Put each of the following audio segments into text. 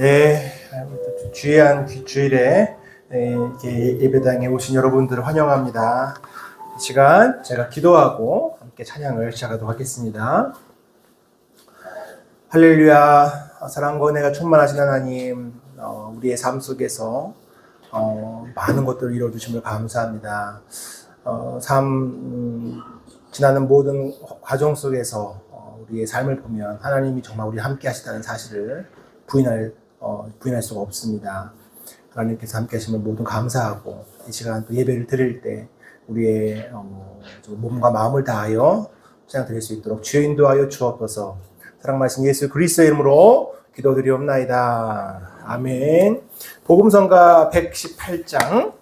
네, 귀한 주일에 이렇게 예배당에 오신 여러분들을 환영합니다. 이 시간 제가 기도하고 함께 찬양을 시작하도록 하겠습니다. 할렐루야, 사랑과 은혜가 충만하신 하나님, 우리의 삶 속에서 많은 것들을 이루어주심을 감사합니다. 지나는 모든 과정 속에서 우리의 삶을 보면 하나님이 정말 우리 함께 하시다는 사실을 부인할 수가 없습니다. 하나님께서 함께 하시면 모든 감사하고 이 시간 또 예배를 드릴 때 우리의 몸과 마음을 다하여 찬양 드릴 수 있도록 주여 인도하여 주옵소서. 사랑 말씀 예수 그리스도의 이름으로 기도드리옵나이다. 아멘. 복음성가 118장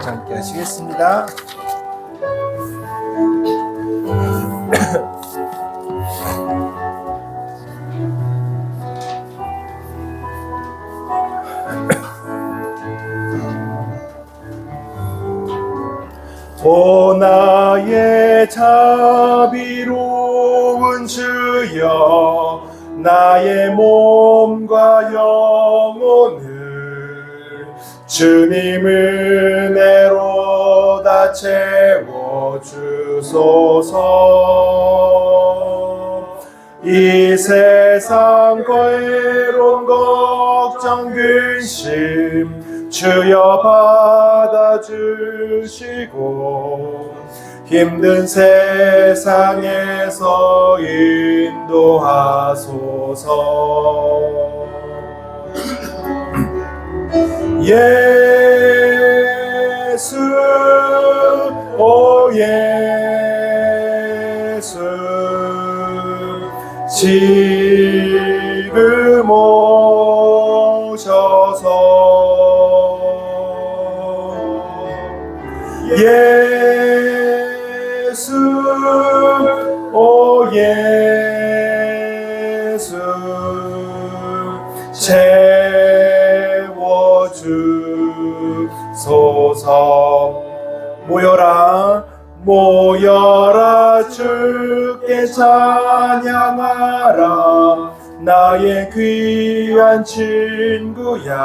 함께 하시겠습니다. 오 나의 자비로운 주여, 나의 몸과 영혼을 주님 은혜로 다 채워주소서. 이 세상 괴로운 걱정 근심 주여 받아주시고 힘든 세상에서 인도하소서. 예수 오 예수 지금 오셔서 예수 오 예수 채워주소서. 모여라 주께 찬양하라. 나의 귀한 친구야,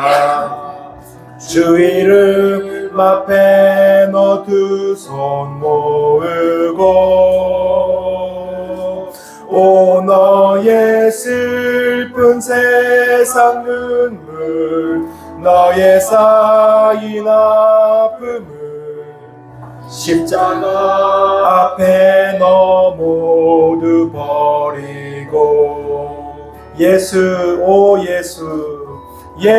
주 이름 앞에 너 두 손 모으고 오 너의 슬픈 세상 눈물, 너의 쌓인 아픔을 십자가 앞에 너 모두 버리고 예수 오 예수 예수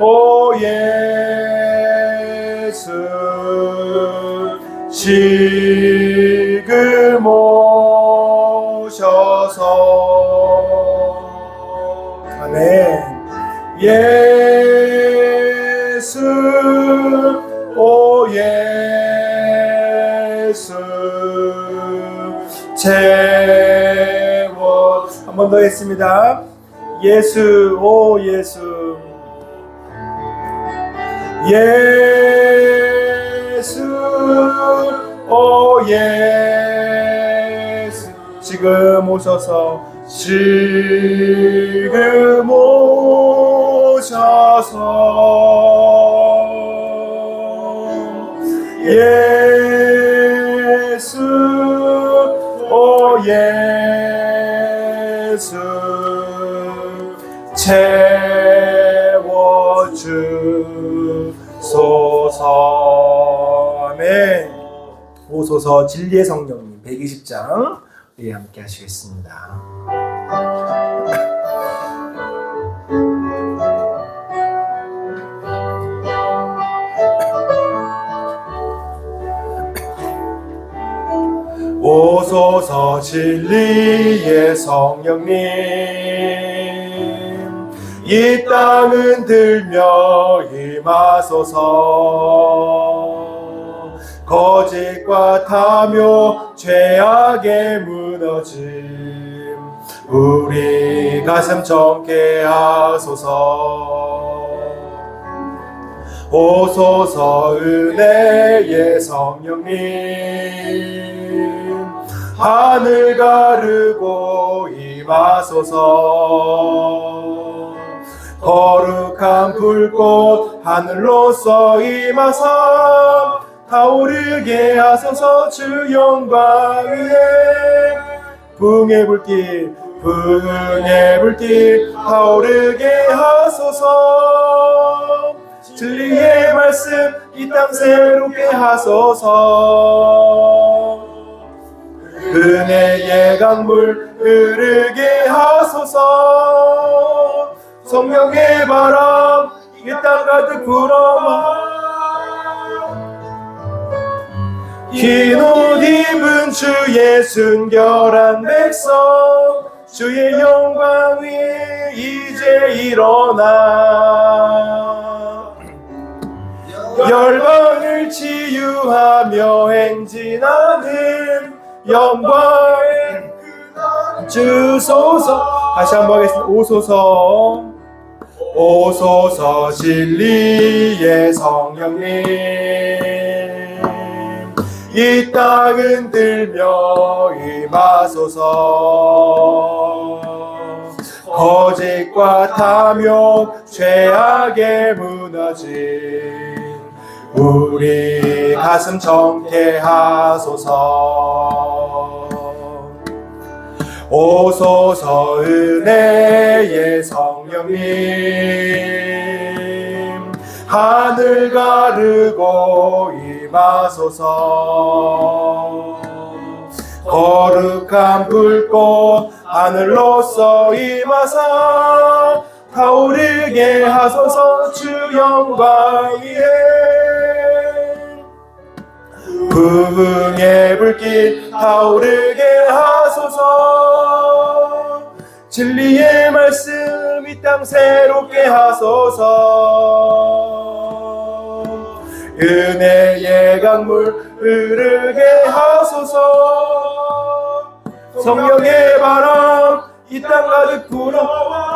오 예수 지금 오셔서. 아멘. 예수 오 예수 채워. 한 번 더 했습니다. 예수 오 예수 예수 오 예수 지금 오셔서 지금 오셔서 예수 오 예수 채워주소서. 아멘. 오소서 진리의 성령님 120장 우리 함께 하시겠습니다. 오소서 진리의 성령님, 이 땅은 들며 임하소서. 거짓과 탐욕 죄악의 무너짐 우리 가슴 정케 하소서. 오소서 은혜의 성령님, 하늘 가르고 임하소서. 거룩한 불꽃 하늘로서 임하사 타오르게 하소서. 주 영광 위에 부흥의 불길 타오르게 하소서. 진리의 말씀 이 땅 새롭게 하소서. 은혜의 강물 흐르게 하소서. 성령의 바람 이 땅 가득 불어와 흰 옷 입은 주의 순결한 백성 주의 영광 위에 이제 일어나 열방을 치유하며 행진하는 영광의 주소서. 다시 한번 하겠습니다. 오소서 진리의 성령님 이 땅은 들며 임하소서. 거짓과 탐욕 죄악에 무너진 우리 가슴 정케 하소서. 오소서 은혜의 성령님 하늘 가르고 임하소서. 거룩한 불꽃 하늘로서 임하사 타오르게 하소서. 주 영광 위에 부흥의 불길 타오르게 하소서. 진리의 말씀 이 땅 새롭게 하소서. 은혜의 강물 흐르게 하소서. 성령의 바람 이 땅 가득 불어와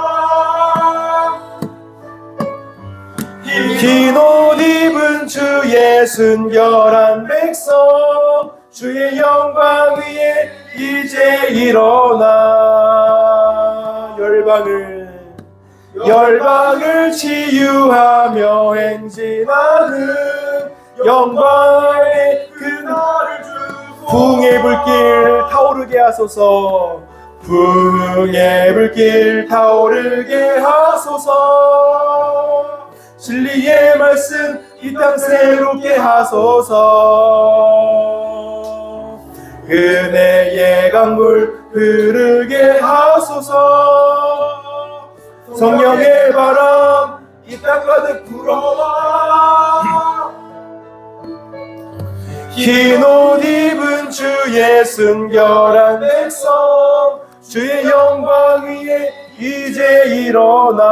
흰 옷 입은 주의 순결한 백성 주의 영광 위에 이제 일어나 열방을 치유하며 행진하는 영광의 그날을 주소. 부흥의 불길 타오르게 하소서. 부흥의 불길 타오르게 하소서. 진리의 말씀 이 땅 새롭게 하소서. 은혜의 강물 흐르게 하소서. 성령의 바람 이 땅 가득 불어와 흰 옷 입은 주의 순결한 백성 주의 영광 위에 이제 일어나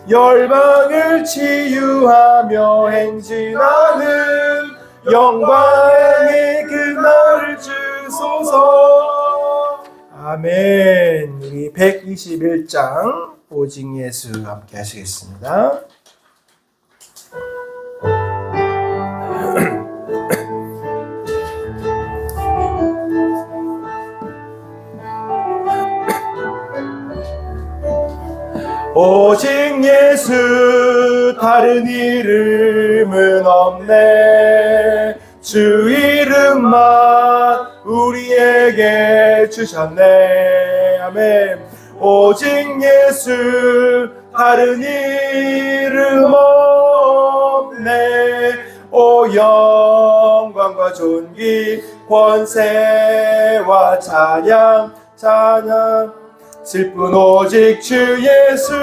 열방을 치유하며 행진하는 영광의 그날을 주소서. 아멘. 우리 121장 오직 예수 함께 하시겠습니다. 오직 예수 다른 이름은 없네. 주 이름만 우리에게 주셨네. 아멘. 오직 예수 다른 이름 없네. 오 영광과 존귀 권세와 찬양 슬픈 오직 주 예수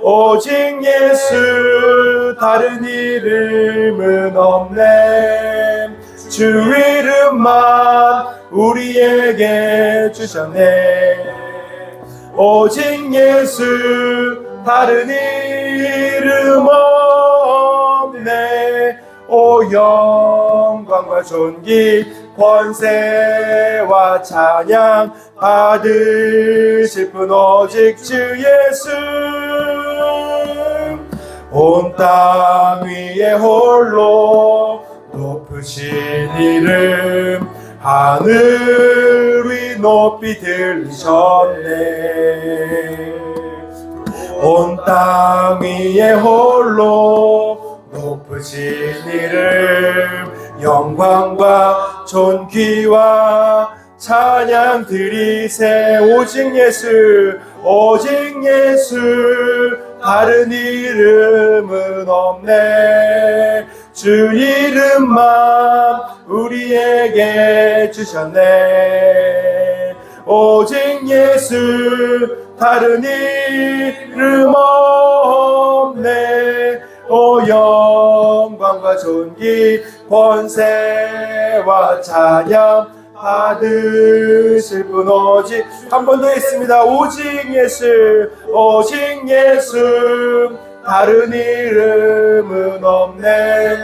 오직 예수 다른 이름은 없네. 주 이름만 우리에게 주셨네. 오직 예수 다른 이름 없네. 오 영광과 존귀 권세와 찬양 받으실 분 오직 주 예수. 온 땅 위에 홀로 높으신 높으신 이름 하늘 위 높이 들리셨네. 온 땅 위에 홀로 높으신 이름 영광과 존귀와 찬양 드리세. 오직 예수 오직 예수 다른 이름은 없네. 주 이름만 우리에게 주셨네. 오직 예수 다른 이름 없네. 오 영광과 존귀 권세와 찬양 받으실 분 오직 한 번 더 했습니다. 오직 예수 오직 예수 다른 이름은 없네.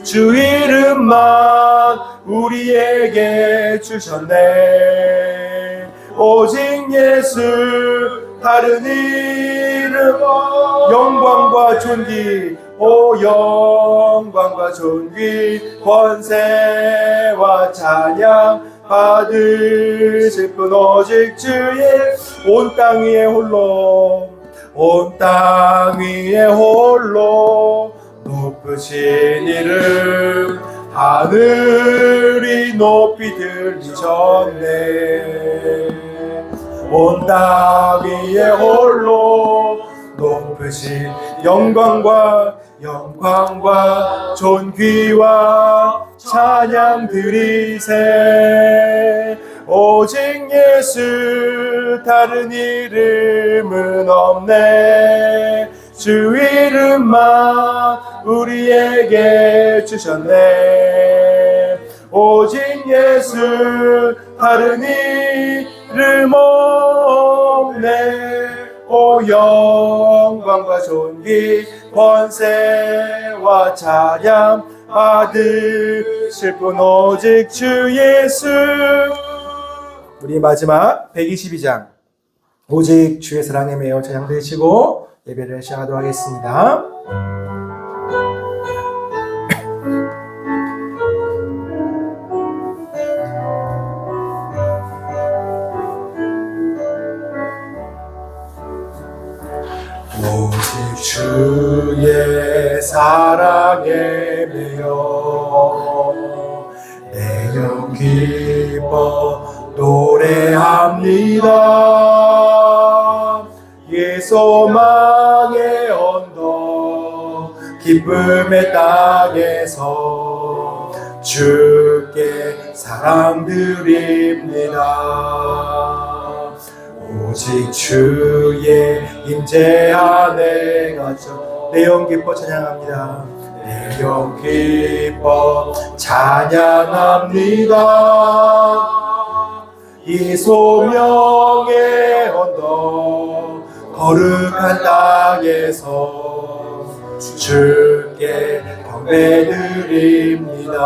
주 이름만 우리에게 주셨네. 오직 예수 다른 이름 영광과 존귀 오 영광과 존귀 권세와 찬양 받으실 분 오직 주의 온 땅 위에 홀로 온 땅 위에 홀로 높으신 이름 하늘이 높이 들리셨네. 온 땅 위에 홀로 높으신 영광과 존귀와 찬양 드리세. 오직 예수 다른 이름은 없네. 주 이름만 우리에게 주셨네. 오직 예수 다른 이름 없네. 오 영광과 존귀 권세와 찬양 받으실 분 오직 주 예수. 우리 마지막 122장 오직 주의 사랑에 매여 찬양 드리시고 예배를 시작하도록 하겠습니다. 오직 주의 사랑에 매여 내 영 기뻐 노래합니다. 예 소망의 언덕 기쁨의 땅에서 주께 사랑 드립니다. 오직 주의 임재 안에 갇혀 내 영 기뻐 찬양합니다. 내 영 기뻐 찬양합니다. 이 소명의 언덕 거룩한 땅에서 주께 경배드립니다.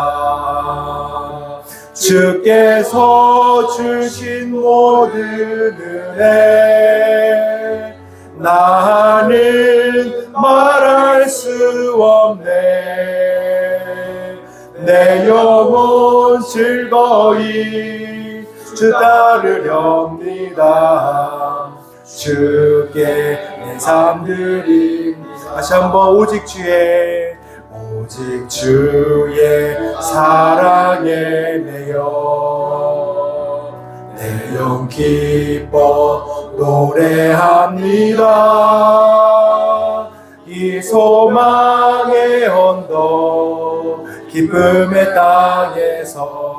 주께서 주신 모든 은혜 나는 말할 수 없네. 내 영혼 즐거이 주 따르렵니다. 주께 내 삶 드립니다. 다시 한번 오직 주의 사랑에 매여 내 영 기뻐 노래합니다. 이 소망의 언덕 기쁨의 땅에서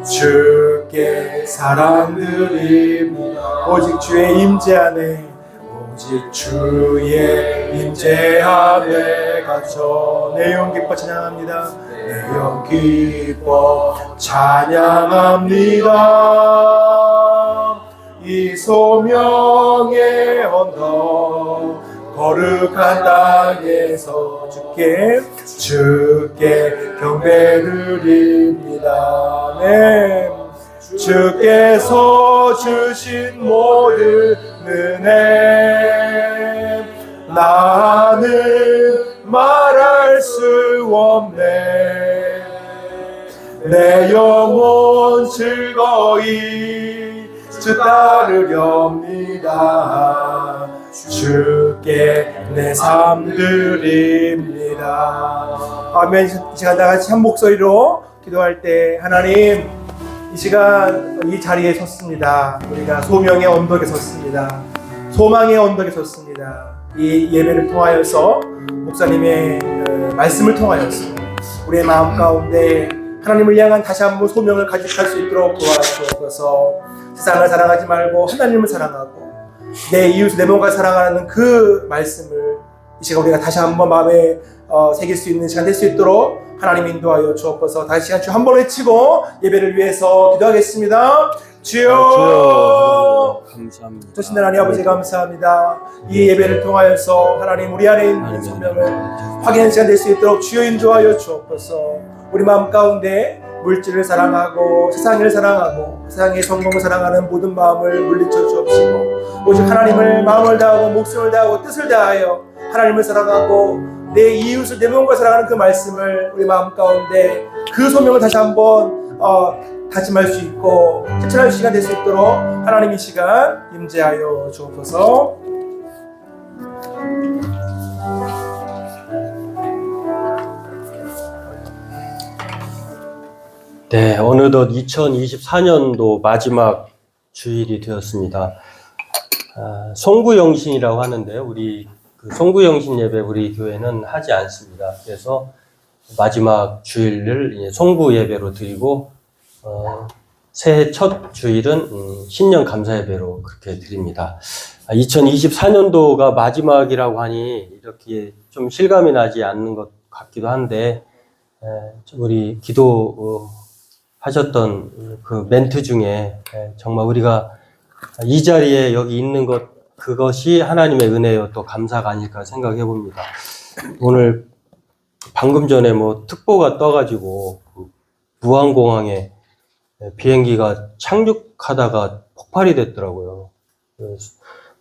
주께 사랑 드립니다. 오직 주의 임재 안에 오직 주의 임재 안에 갇혀 내 영 기뻐 찬양합니다. 내 영 기뻐 찬양합니다. 이 소명의 언덕 거룩한 땅에서 주께 경배드립니다. 네. 주께서 주신 모든 은혜 나는 말할 수 없네. 내 영혼 즐거이 주 따르렵니다. 주께 내 삶 드립니다. 아멘. 이 시간 다 같이 한 목소리로 기도할 때, 하나님, 이 시간 이 자리에 섰습니다. 우리가 소명의 언덕에 섰습니다. 소망의 언덕에 섰습니다. 이 예배를 통하여서 목사님의 말씀을 통하여서 우리의 마음 가운데 하나님을 향한 다시 한번 소명을 가직할 수 있도록 도와주옵소서. 세상을 사랑하지 말고 하나님을 사랑하고 내 이웃을 내 몸과 사랑하는 그 말씀을 이 시간 우리가 다시 한번 마음에 새길 수 있는 시간 될 수 있도록 하나님 인도하여 주옵소서. 다시 시간 주 한 번 외치고 예배를 위해서 기도하겠습니다. 주여, 감사합니다. 주신 하나님 아버지 감사합니다. 이 예배를 통하여서 하나님 우리 안에 있는 소명을 확인하는 시간 될 수 있도록 주여 인도하여 주옵소서. 우리 마음 가운데 물질을 사랑하고 세상을 사랑하고 세상의 성공을 사랑하는 모든 마음을 물리쳐 주옵시고 오직 하나님을 마음을 다하고 목숨을 다하고 뜻을 다하여 하나님을 사랑하고 내 이웃을 내 몸과 사랑하는 그 말씀을 우리 마음 가운데 그 소명을 다시 한번 다짐할 수 있고 실천할 시간 될 수 있도록 하나님 이 시간 임재하여 주옵소서. 네, 어느덧 2024년도 마지막 주일이 되었습니다. 송구영신이라고 하는데 우리 송구영신 예배 우리 교회는 하지 않습니다. 그래서 마지막 주일을 송구 예배로 드리고 새해 첫 주일은 신년 감사 예배로 그렇게 드립니다. 2024년도가 마지막이라고 하니 이렇게 좀 실감이 나지 않는 것 같기도 한데 우리 기도 하셨던 그 멘트 중에 정말 우리가 이 자리에 여기 있는 것 그것이 하나님의 은혜요 또 감사가 아닐까 생각해 봅니다. 오늘 방금 전에 뭐 특보가 떠가지고 무안공항에 비행기가 착륙하다가 폭발이 됐더라고요.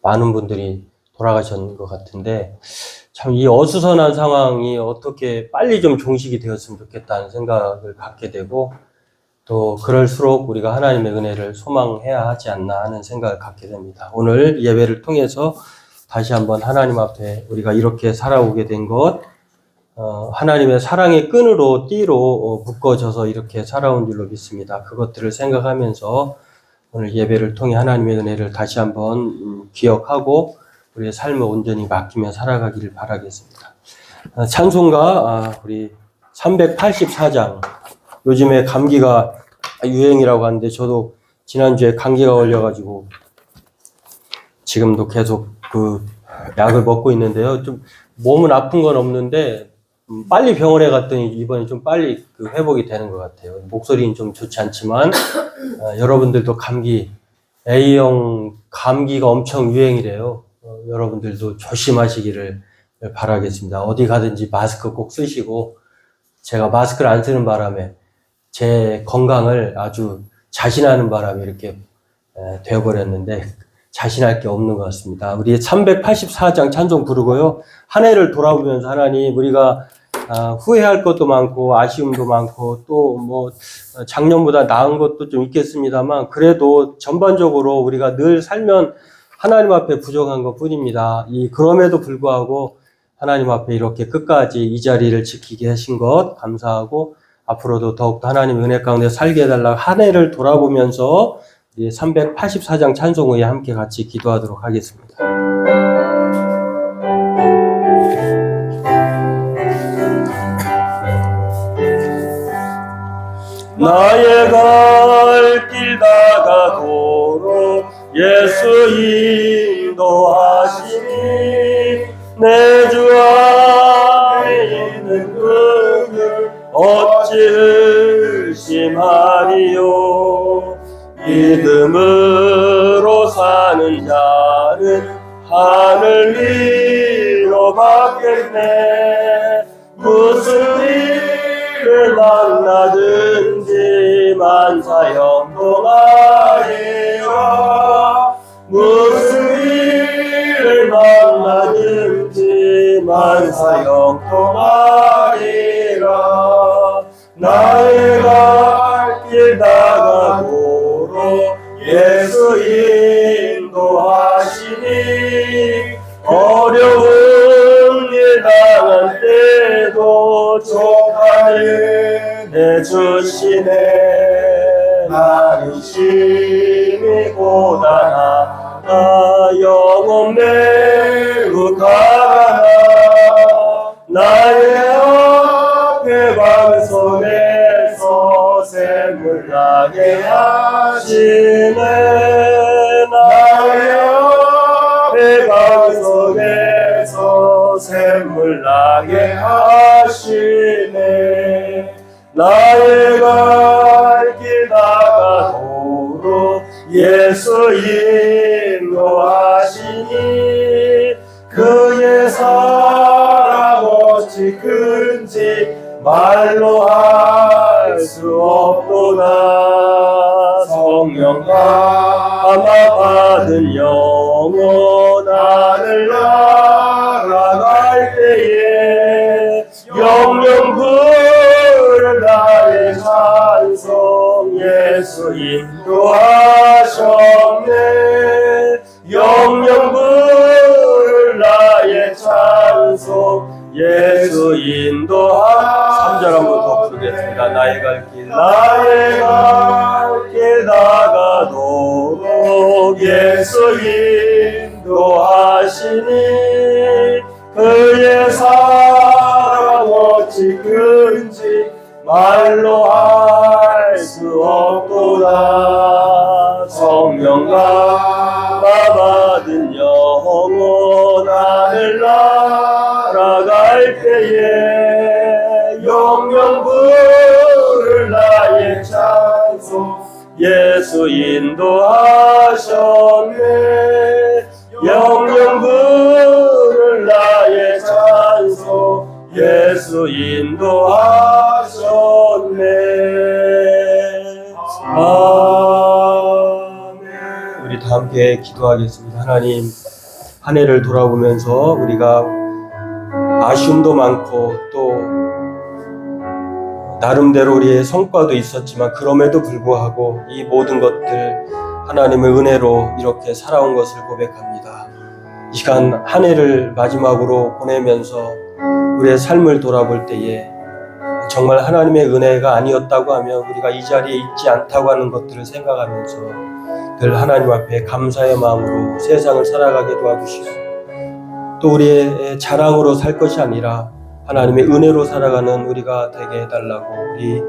많은 분들이 돌아가신 것 같은데 참 이 어수선한 상황이 어떻게 빨리 좀 종식이 되었으면 좋겠다는 생각을 갖게 되고 또 그럴수록 우리가 하나님의 은혜를 소망해야 하지 않나 하는 생각을 갖게 됩니다. 오늘 예배를 통해서 다시 한번 하나님 앞에 우리가 이렇게 살아오게 된 것 하나님의 사랑의 끈으로 띠로 묶어져서 이렇게 살아온 줄로 믿습니다. 그것들을 생각하면서 오늘 예배를 통해 하나님의 은혜를 다시 한번 기억하고 우리의 삶을 온전히 맡기며 살아가기를 바라겠습니다. 찬송가 우리 384장 요즘에 감기가 유행이라고 하는데 저도 지난주에 감기가 걸려가지고 지금도 계속 그 약을 먹고 있는데요. 좀 몸은 아픈 건 없는데 빨리 병원에 갔더니 이번에 좀 빨리 그 회복이 되는 것 같아요. 목소리는 좀 좋지 않지만 여러분들도 감기 A형 감기가 엄청 유행이래요. 여러분들도 조심하시기를 바라겠습니다. 어디 가든지 마스크 꼭 쓰시고 제가 마스크를 안 쓰는 바람에 제 건강을 아주 자신하는 바람에 이렇게 되어버렸는데 자신할 게 없는 것 같습니다. 우리 384장 찬송 부르고요. 한 해를 돌아보면서 하나님 우리가 후회할 것도 많고 아쉬움도 많고 또 뭐 작년보다 나은 것도 좀 있겠습니다만 그래도 전반적으로 우리가 늘 살면 하나님 앞에 부족한 것 뿐입니다. 그럼에도 불구하고 하나님 앞에 이렇게 끝까지 이 자리를 지키게 하신 것 감사하고 앞으로도 더욱더 하나님의 은혜 가운데 살게 해달라고 한 해를 돌아보면서 384장 찬송 후에 함께 같이 기도하도록 하겠습니다. 나의 갈 길 다가도록 예수 인도하시니 내 주 안에 있는 그를 어찌 의심하리요. 믿음으로 사는 자는 하늘 위로 받겠네. 무슨 일을 만나든지 만사형통하리라. 무슨 일을 만나든지 만사형통하리라. 나의 상한 때도 족하게 주시네. 나는 심히 고단하다 영혼 매우 가난하 나의 앞에 방송에서 샘물 나게 하시네. 나의 앞에 방송에서 샘물 나게 하시네. 나의 갈 길 나가도록 예수 인도하시니 그의 사랑 어찌 큰지 말로 할 수 없도다. 성령 감화 받은 영혼 하늘 날아갈 때에 영영 부를 나의 찬송 예수 인도하셨네. 영영 부를 나의 찬송 예수 인도하 3절 한번 더 부르겠습니다. 나의 갈 길 나가도록 예수 인도하시니 그의 사랑 어찌 큰지 말로 할 수 없도다. 성령과 받은 영혼 하늘 날아갈 때에 영영 부를 나의 찬송 예수 인도하셨네. 영영 부를 나의 찬송 예수 인도하셨네. 아멘. 우리 다 함께 기도하겠습니다. 하나님, 한 해를 돌아보면서 우리가 아쉬움도 많고 또 나름대로 우리의 성과도 있었지만 그럼에도 불구하고 이 모든 것들 하나님의 은혜로 이렇게 살아온 것을 고백합니다. 이 시간 한 해를 마지막으로 보내면서 우리의 삶을 돌아볼 때에 정말 하나님의 은혜가 아니었다고 하면 우리가 이 자리에 있지 않다고 하는 것들을 생각하면서 늘 하나님 앞에 감사의 마음으로 세상을 살아가게 도와주시고 또 우리의 자랑으로 살 것이 아니라 하나님의 은혜로 살아가는 우리가 되게 해달라고 우리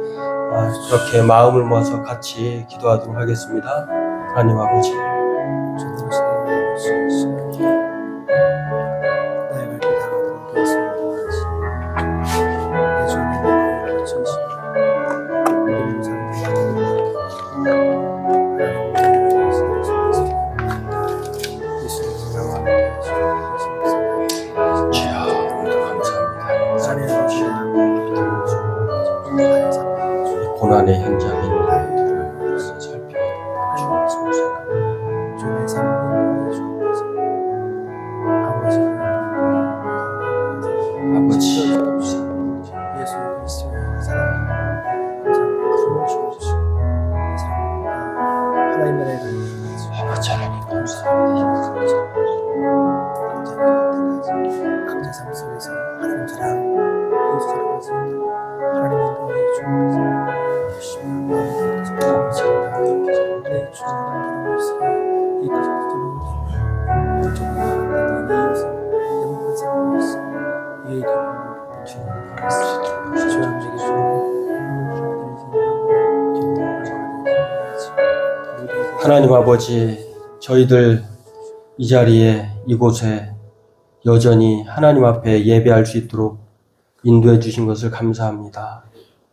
그렇게 마음을 모아서 같이 기도하도록 하겠습니다. 하나님 아버지, 고난의 현장에 있는 것들을 살펴주옵소서. 아버지, 예수 그리스도의 사랑을 주옵소서. 하나님 나라에 아버지 하나님 감사합니다. 각자 삶 속에서 하나님 사랑 예수 사랑하십니다. 하나님 인도해 주옵소서. 열심히 감사합니다. 내 주님을 따라오시고 이 것을 들어오니 정말 내 이웃을 내 모든 삶에서 이에 대한 주님 주님에게 하나님 아버지, 저희들 이 자리에 이곳에 여전히 하나님 앞에 예배할 수 있도록 인도해 주신 것을 감사합니다.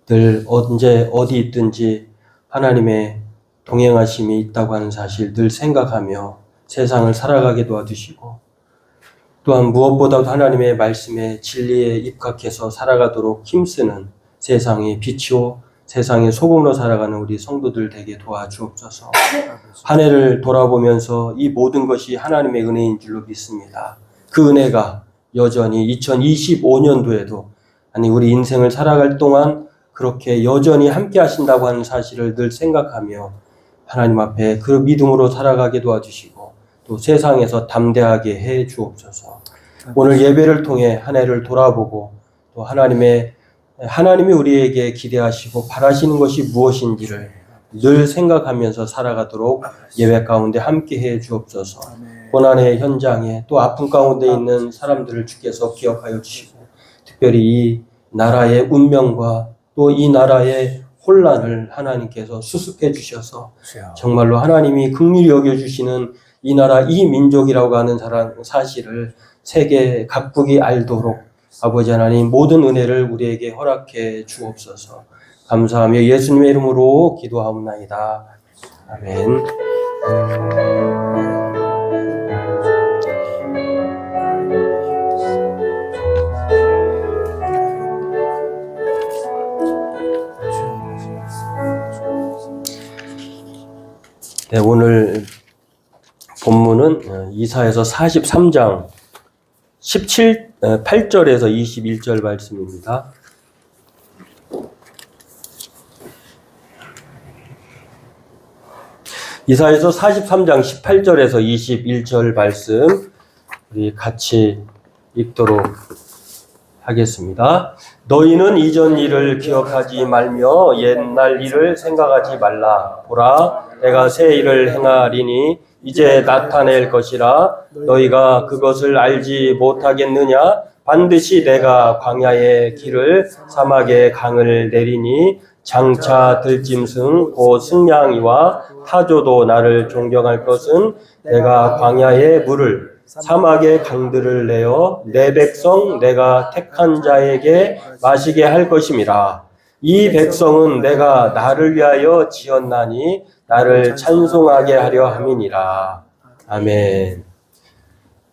늘 언제 어디 있든지 하나님의 동행하심이 있다고 하는 사실 늘 생각하며 세상을 살아가게 도와주시고 또한 무엇보다도 하나님의 말씀에 진리에 입각해서 살아가도록 힘쓰는 세상의 빛이요 세상의 소금으로 살아가는 우리 성도들 되게 도와주옵소서. 한 해를 돌아보면서 이 모든 것이 하나님의 은혜인 줄로 믿습니다. 그 은혜가 여전히 2025년도에도 아니 우리 인생을 살아갈 동안 그렇게 여전히 함께 하신다고 하는 사실을 늘 생각하며 하나님 앞에 그 믿음으로 살아가게 도와주시고 또 세상에서 담대하게 해 주옵소서. 오늘 예배를 통해 한 해를 돌아보고 또 하나님이 우리에게 기대하시고 바라시는 것이 무엇인지를 늘 생각하면서 살아가도록 예배 가운데 함께해 주옵소서. 고난의 현장에 또 아픔 가운데 있는 사람들을 주께서 기억하여 주시고 특별히 이 나라의 운명과 또 이 나라의 혼란을 하나님께서 수습해 주셔서 정말로 하나님이 긍휼히 여겨주시는 이 나라 이 민족이라고 하는 사실을 세계 각국이 알도록 아버지 하나님 모든 은혜를 우리에게 허락해 주옵소서. 감사하며 예수님의 이름으로 기도하옵나이다. 아멘. 네, 오늘 본문은 이사야서 43장 8절에서 21절 말씀입니다. 이사야서 43장 18절에서 21절 말씀 우리 같이 읽도록 하겠습니다. 너희는 이전 일을 기억하지 말며 옛날 일을 생각하지 말라. 보라, 내가 새 일을 행하리니 이제 나타낼 것이라. 너희가 그것을 알지 못하겠느냐? 반드시 내가 광야의 길을 사막의 강을 내리니 장차 들짐승 곧 승냥이와 타조도 나를 존경할 것은 내가 광야의 물을 사막의 강들을 내어 내 백성 내가 택한 자에게 마시게 할 것임이라. 이 백성은 내가 나를 위하여 지었나니 나를 찬송하게 하려 함이니라. 아멘.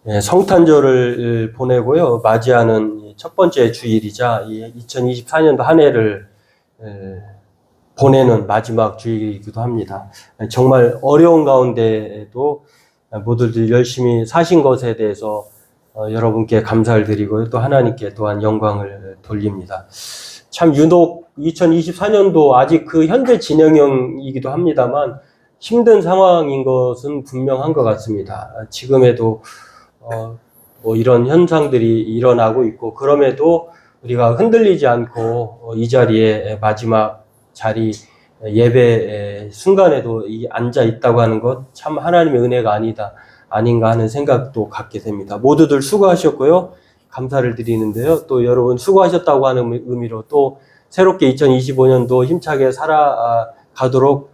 네, 성탄절을 보내고요. 맞이하는 첫 번째 주일이자 2024년도 한 해를 보내는 마지막 주일이기도 합니다. 정말 어려운 가운데에도 모두들 열심히 사신 것에 대해서 여러분께 감사를 드리고요. 또 하나님께 또한 영광을 돌립니다. 참 유독 2024년도 아직 그 현재 진행형이기도 합니다만 힘든 상황인 것은 분명한 것 같습니다. 지금에도 뭐 이런 현상들이 일어나고 있고 그럼에도 우리가 흔들리지 않고 이 자리에 마지막 자리 예배 순간에도 앉아 있다고 하는 것 참 하나님의 은혜가 아닌가 하는 생각도 갖게 됩니다. 모두들 수고하셨고요. 감사를 드리는데요. 또 여러분 수고하셨다고 하는 의미로 또 새롭게 2025년도 힘차게 살아가도록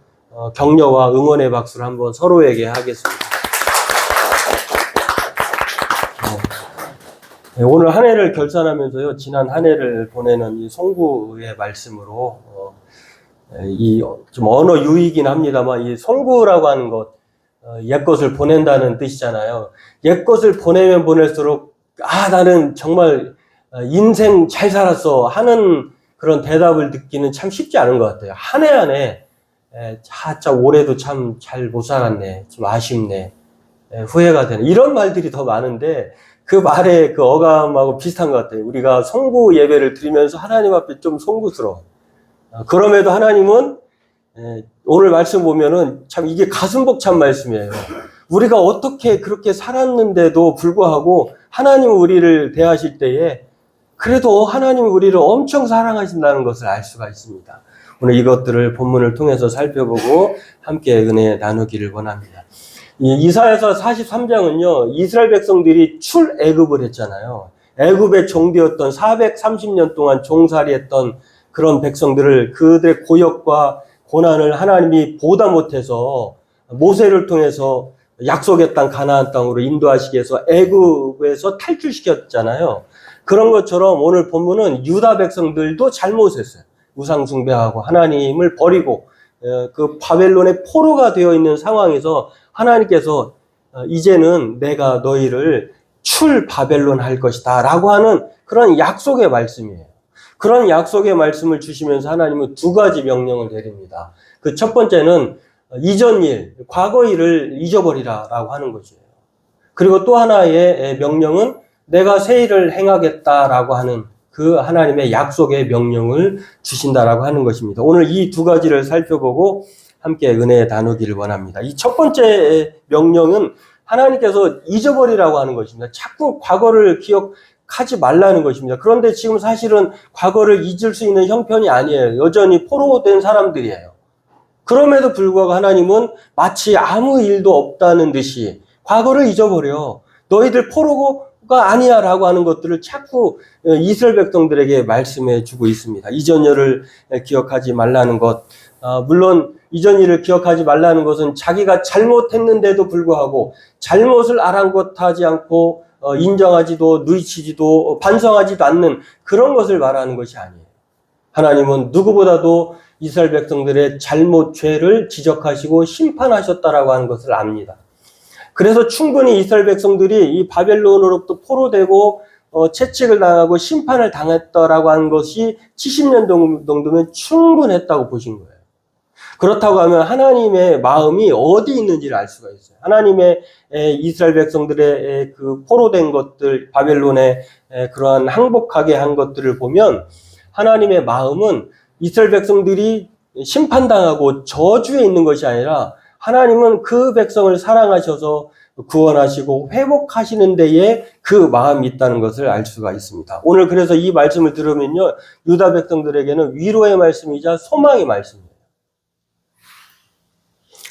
격려와 응원의 박수를 한번 서로에게 하겠습니다. 네, 오늘 한 해를 결산하면서요. 지난 한 해를 보내는 이 송구의 말씀으로 좀 언어 유의이긴 합니다만 이 송구라고 하는 것 옛것을 보낸다는 뜻이잖아요. 옛것을 보내면 보낼수록 나는 정말 인생 잘 살았어 하는 그런 대답을 듣기는 참 쉽지 않은 것 같아요. 한 해 한 해 참 올해도 참 잘 못 살았네, 좀 아쉽네, 후회가 되네 이런 말들이 더 많은데 그 말의 그 어감하고 비슷한 것 같아요. 우리가 송구 예배를 드리면서 하나님 앞에 좀 송구스러워. 그럼에도 하나님은 오늘 말씀 보면은 참 이게 가슴 벅찬 말씀이에요. 우리가 어떻게 그렇게 살았는데도 불구하고 하나님은 우리를 대하실 때에 그래도 하나님은 우리를 엄청 사랑하신다는 것을 알 수가 있습니다. 오늘 이것들을 본문을 통해서 살펴보고 함께 은혜 나누기를 원합니다. 이사야서 43장은요, 이스라엘 백성들이 출애굽을 했잖아요. 애굽의 종되었던 430년 동안 종살이했던 그런 백성들을 그들의 고역과 고난을 하나님이 보다 못해서 모세를 통해서 약속의 땅 가나안 땅으로 인도하시기 위해서 애굽에서 탈출시켰잖아요. 그런 것처럼 오늘 본문은 유다 백성들도 잘못했어요. 우상 숭배하고 하나님을 버리고 그 바벨론의 포로가 되어 있는 상황에서 하나님께서 이제는 내가 너희를 출 바벨론 할 것이다 라고 하는 그런 약속의 말씀이에요. 그런 약속의 말씀을 주시면서 하나님은 두 가지 명령을 내립니다. 그 첫 번째는 이전 일, 과거 일을 잊어버리라 라고 하는 거죠. 그리고 또 하나의 명령은 내가 새 일을 행하겠다라고 하는 그 하나님의 약속의 명령을 주신다라고 하는 것입니다. 오늘 이 두 가지를 살펴보고 함께 은혜 나누기를 원합니다. 이 첫 번째 명령은 하나님께서 잊어버리라고 하는 것입니다. 자꾸 과거를 기억하지 말라는 것입니다. 그런데 지금 사실은 과거를 잊을 수 있는 형편이 아니에요. 여전히 포로된 사람들이에요. 그럼에도 불구하고 하나님은 마치 아무 일도 없다는 듯이 과거를 잊어버려. 너희들 포로가 아니야 라고 하는 것들을 자꾸 이스라엘 백성들에게 말씀해 주고 있습니다. 이전 일을 기억하지 말라는 것. 물론 이전 일을 기억하지 말라는 것은 자기가 잘못했는데도 불구하고 잘못을 아랑곳하지 않고 인정하지도 누이치지도 반성하지도 않는 그런 것을 말하는 것이 아니에요. 하나님은 누구보다도 이스라엘 백성들의 잘못, 죄를 지적하시고 심판하셨다라고 하는 것을 압니다. 그래서 충분히 이스라엘 백성들이 이 바벨론으로부터 포로되고 채찍을 당하고 심판을 당했다라고 하는 것이 70년 정도면 충분했다고 보신 거예요. 그렇다고 하면 하나님의 마음이 어디 있는지를 알 수가 있어요. 하나님의 이스라엘 백성들의 그 포로된 것들, 바벨론의 그러한 항복하게 한 것들을 보면 하나님의 마음은 이스라엘 백성들이 심판당하고 저주에 있는 것이 아니라 하나님은 그 백성을 사랑하셔서 구원하시고 회복하시는 데에 그 마음이 있다는 것을 알 수가 있습니다. 오늘 그래서 이 말씀을 들으면요, 유다 백성들에게는 위로의 말씀이자 소망의 말씀이에요.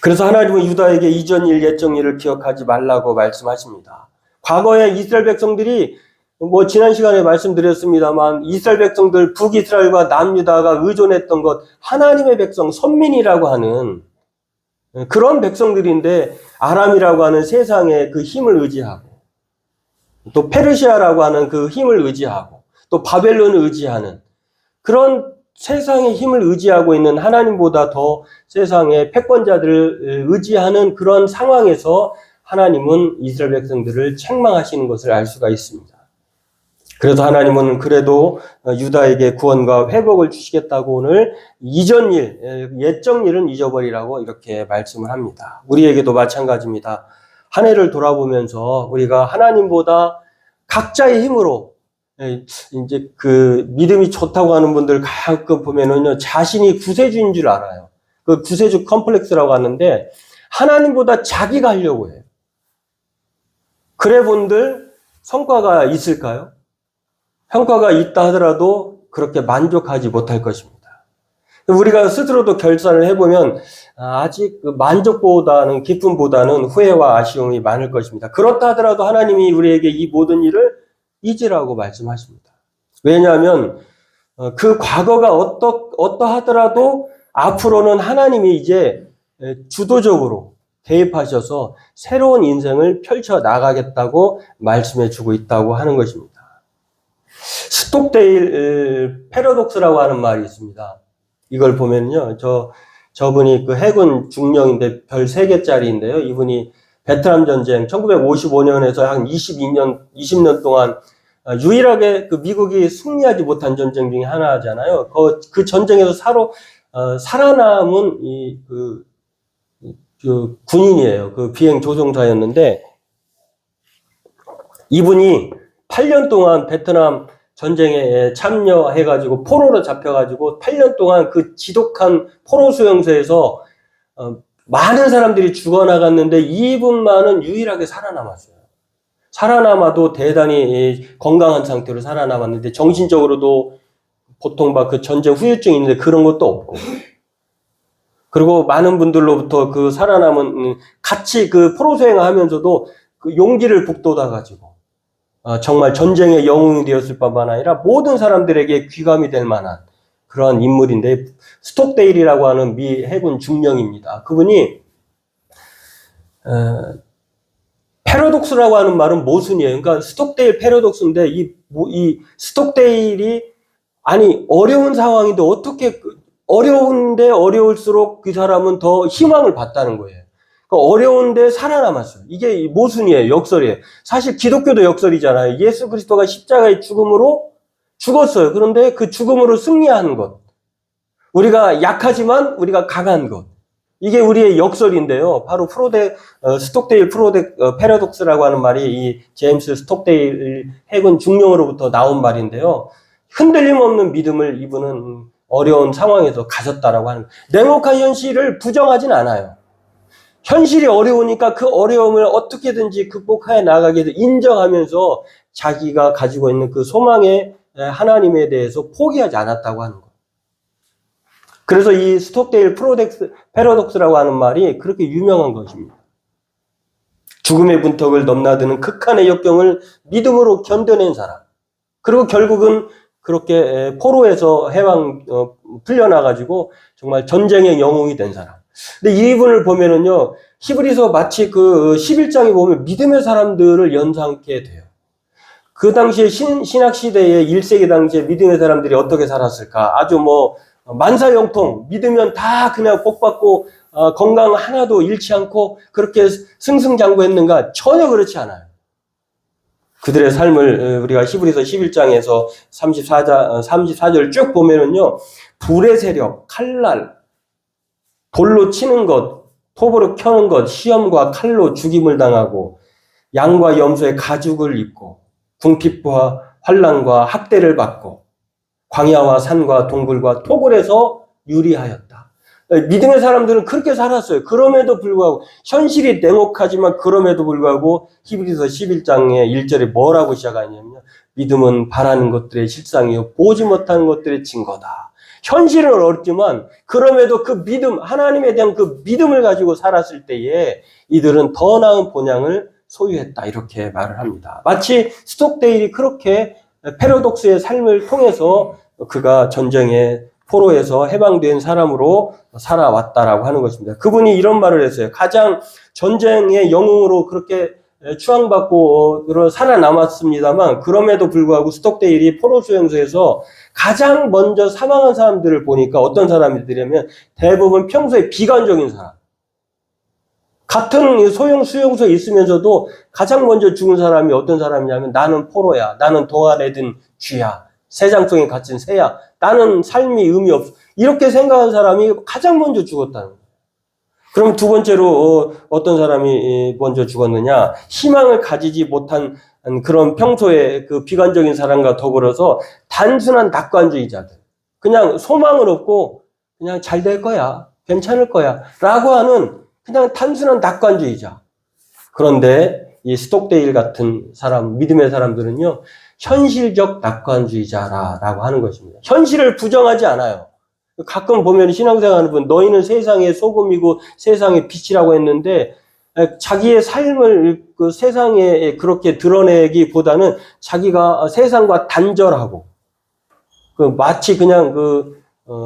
그래서 하나님은 유다에게 이전 일, 옛적 일을 기억하지 말라고 말씀하십니다. 과거에 이스라엘 백성들이 지난 시간에 말씀드렸습니다만 이스라엘 백성들 북이스라엘과 남유다가 의존했던 것 하나님의 백성 선민이라고 하는 그런 백성들인데 아람이라고 하는 세상의 그 힘을 의지하고 또 페르시아라고 하는 그 힘을 의지하고 또 바벨론을 의지하는 그런 세상의 힘을 의지하고 있는 하나님보다 더 세상의 패권자들을 의지하는 그런 상황에서 하나님은 이스라엘 백성들을 책망하시는 것을 알 수가 있습니다. 그래서 하나님은 그래도 유다에게 구원과 회복을 주시겠다고 오늘 이전 일, 옛적 일은 잊어버리라고 이렇게 말씀을 합니다. 우리에게도 마찬가지입니다. 한 해를 돌아보면서 우리가 하나님보다 각자의 힘으로 이제 그 믿음이 좋다고 하는 분들 가끔 보면은요, 자신이 구세주인 줄 알아요. 그 구세주 컴플렉스라고 하는데 하나님보다 자기가 하려고 해요. 그래 본들 성과가 있을까요? 성과가 있다 하더라도 그렇게 만족하지 못할 것입니다. 우리가 스스로도 결산을 해보면 아직 만족보다는 기쁨보다는 후회와 아쉬움이 많을 것입니다. 그렇다 하더라도 하나님이 우리에게 이 모든 일을 잊으라고 말씀하십니다. 왜냐하면 그 과거가 어떠하더라도 앞으로는 하나님이 이제 주도적으로 개입하셔서 새로운 인생을 펼쳐 나가겠다고 말씀해 주고 있다고 하는 것입니다. 스톡데일 패러독스라고 하는 말이 있습니다. 이걸 보면요, 저분이 그 해군 중령인데 별 3개짜리인데요. 이분이 베트남 전쟁 1955년에서 한 20년 동안 유일하게 그 미국이 승리하지 못한 전쟁 중에 하나잖아요. 그 전쟁에서 살아남은 그 군인이에요. 그 비행 조종사였는데 이분이 8년 동안 베트남 전쟁에 참여해가지고 포로로 잡혀가지고 8년 동안 그 지독한 포로 수용소에서 많은 사람들이 죽어나갔는데 이분만은 유일하게 살아남았어요. 살아남아도 대단히 건강한 상태로 살아남았는데 정신적으로도 보통 막 그 전쟁 후유증이 있는데 그런 것도 없고, 그리고 많은 분들로부터 그 살아남은 같이 그 포로 수행하면서도 그 용기를 북돋아가지고 정말 전쟁의 영웅이 되었을 뿐만 아니라 모든 사람들에게 귀감이 될 만한 그런 인물인데, 스톡데일이라고 하는 미 해군 중령입니다. 그분이 패러독스라고 하는 말은 모순이에요. 그러니까 스톡데일 패러독스인데 이 스톡데일이 아니 어려운 상황인데 어떻게 어려운데 어려울수록 그 사람은 더 희망을 봤다는 거예요. 어려운데 살아남았어요. 이게 모순이에요. 역설이에요. 사실 기독교도 역설이잖아요. 예수 그리스도가 십자가의 죽음으로 죽었어요. 그런데 그 죽음으로 승리한 것. 우리가 약하지만 우리가 강한 것. 이게 우리의 역설인데요. 바로 스톡데일 패러독스라고 하는 말이 이 제임스 스톡데일 해군 중령으로부터 나온 말인데요. 흔들림 없는 믿음을 이분은 어려운 상황에서 가졌다라고 하는, 냉혹한 현실을 부정하진 않아요. 현실이 어려우니까 그 어려움을 어떻게든지 극복해 나가게 인정하면서 자기가 가지고 있는 그 소망의 하나님에 대해서 포기하지 않았다고 하는 거예요. 그래서 이 스톡데일 패러독스라고 하는 말이 그렇게 유명한 것입니다. 죽음의 문턱을 넘나드는 극한의 역경을 믿음으로 견뎌낸 사람. 그리고 결국은 그렇게 포로에서 풀려나가지고 정말 전쟁의 영웅이 된 사람. 근데 이분을 보면은요, 히브리서 마치 그 11장에 보면 믿음의 사람들을 연상케 돼요. 그 당시에 신학 시대에 1세기 당시에 믿음의 사람들이 어떻게 살았을까? 아주 만사형통, 믿으면 다 그냥 복받고, 건강 하나도 잃지 않고 그렇게 승승장구했는가? 전혀 그렇지 않아요. 그들의 삶을 우리가 히브리서 11장에서 34절 쭉 보면은요, 불의 세력, 칼날, 돌로 치는 것, 톱으로 켜는 것, 시험과 칼로 죽임을 당하고, 양과 염소의 가죽을 입고, 궁핍과 환난과 학대를 받고, 광야와 산과 동굴과 토굴에서 유리하였다. 믿음의 사람들은 그렇게 살았어요. 그럼에도 불구하고 현실이 냉혹하지만 그럼에도 불구하고 히브리서 11장의 1절에 뭐라고 시작하냐면요. 믿음은 바라는 것들의 실상이요 보지 못하는 것들의 증거다. 현실은 어렵지만 그럼에도 그 믿음, 하나님에 대한 그 믿음을 가지고 살았을 때에 이들은 더 나은 본향을 소유했다. 이렇게 말을 합니다. 마치 스톡데일이 그렇게 패러독스의 삶을 통해서 그가 전쟁의 포로에서 해방된 사람으로 살아왔다라고 하는 것입니다. 그분이 이런 말을 했어요. 가장 전쟁의 영웅으로 그렇게 추앙받고 살아남았습니다만 그럼에도 불구하고 스톡데일이 포로 수용소에서 가장 먼저 사망한 사람들을 보니까 어떤 사람들이냐면 대부분 평소에 비관적인 사람. 같은 수용소에 있으면서도 가장 먼저 죽은 사람이 어떤 사람이냐면 나는 포로야. 나는 동안에 든 쥐야. 새장성에 갇힌 새야. 나는 삶이 의미 없어. 이렇게 생각한 사람이 가장 먼저 죽었다는 거예요. 그럼 두 번째로 어떤 사람이 먼저 죽었느냐? 희망을 가지지 못한 그런 평소에 그 비관적인 사람과 더불어서 단순한 낙관주의자들. 그냥 소망을 없고 그냥 잘 될 거야. 괜찮을 거야. 라고 하는 그냥 단순한 낙관주의자. 그런데 이 스톡데일 같은 사람, 믿음의 사람들은요, 현실적 낙관주의자라고 하는 것입니다. 현실을 부정하지 않아요. 가끔 보면 신앙생활하는 분, 너희는 세상의 소금이고 세상의 빛이라고 했는데, 자기의 삶을 그 세상에 그렇게 드러내기보다는 자기가 세상과 단절하고, 마치 그냥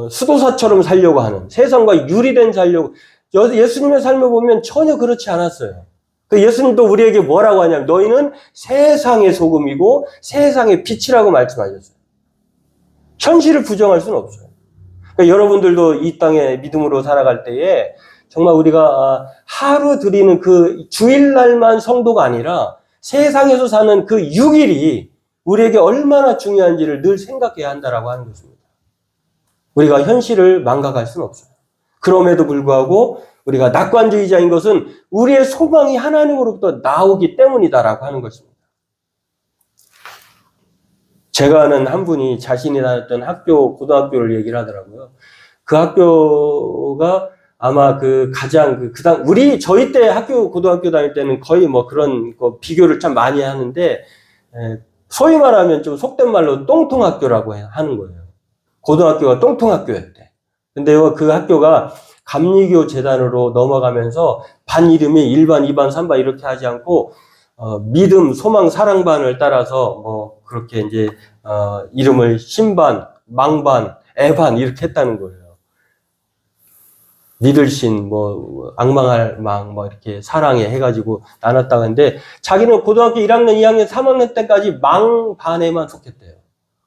수도사처럼 살려고 하는, 세상과 유리된 살려고, 예수님의 삶을 보면 전혀 그렇지 않았어요. 예수님도 우리에게 뭐라고 하냐면 너희는 세상의 소금이고 세상의 빛이라고 말씀하셨어요. 현실을 부정할 수는 없어요. 그러니까 여러분들도 이 땅에 믿음으로 살아갈 때에 정말 우리가 하루 드리는 그 주일날만 성도가 아니라 세상에서 사는 그 6일이 우리에게 얼마나 중요한지를 늘 생각해야 한다라고 하는 것입니다. 우리가 현실을 망각할 수는 없어요. 그럼에도 불구하고 우리가 낙관주의자인 것은 우리의 소망이 하나님으로부터 나오기 때문이다라고 하는 것입니다. 제가 아는 한 분이 자신이 다녔던 고등학교를 얘기를 하더라고요. 그 학교가 아마 저희 때 고등학교 다닐 때는 거의 그런 비교를 참 많이 하는데, 소위 말하면 좀 속된 말로 똥통학교라고 하는 거예요. 고등학교가 똥통학교였대. 근데요, 그 학교가 감리교 재단으로 넘어가면서 반 이름이 1반, 2반, 3반 이렇게 하지 않고 믿음, 소망, 사랑반을 따라서 그렇게 이제 이름을 신반, 망반, 애반 이렇게 했다는 거예요. 믿을 신, 악망할 망, 이렇게 사랑해 해가지고 나눴다고 하는데 자기는 고등학교 1학년, 2학년, 3학년 때까지 망반에만 속했대요.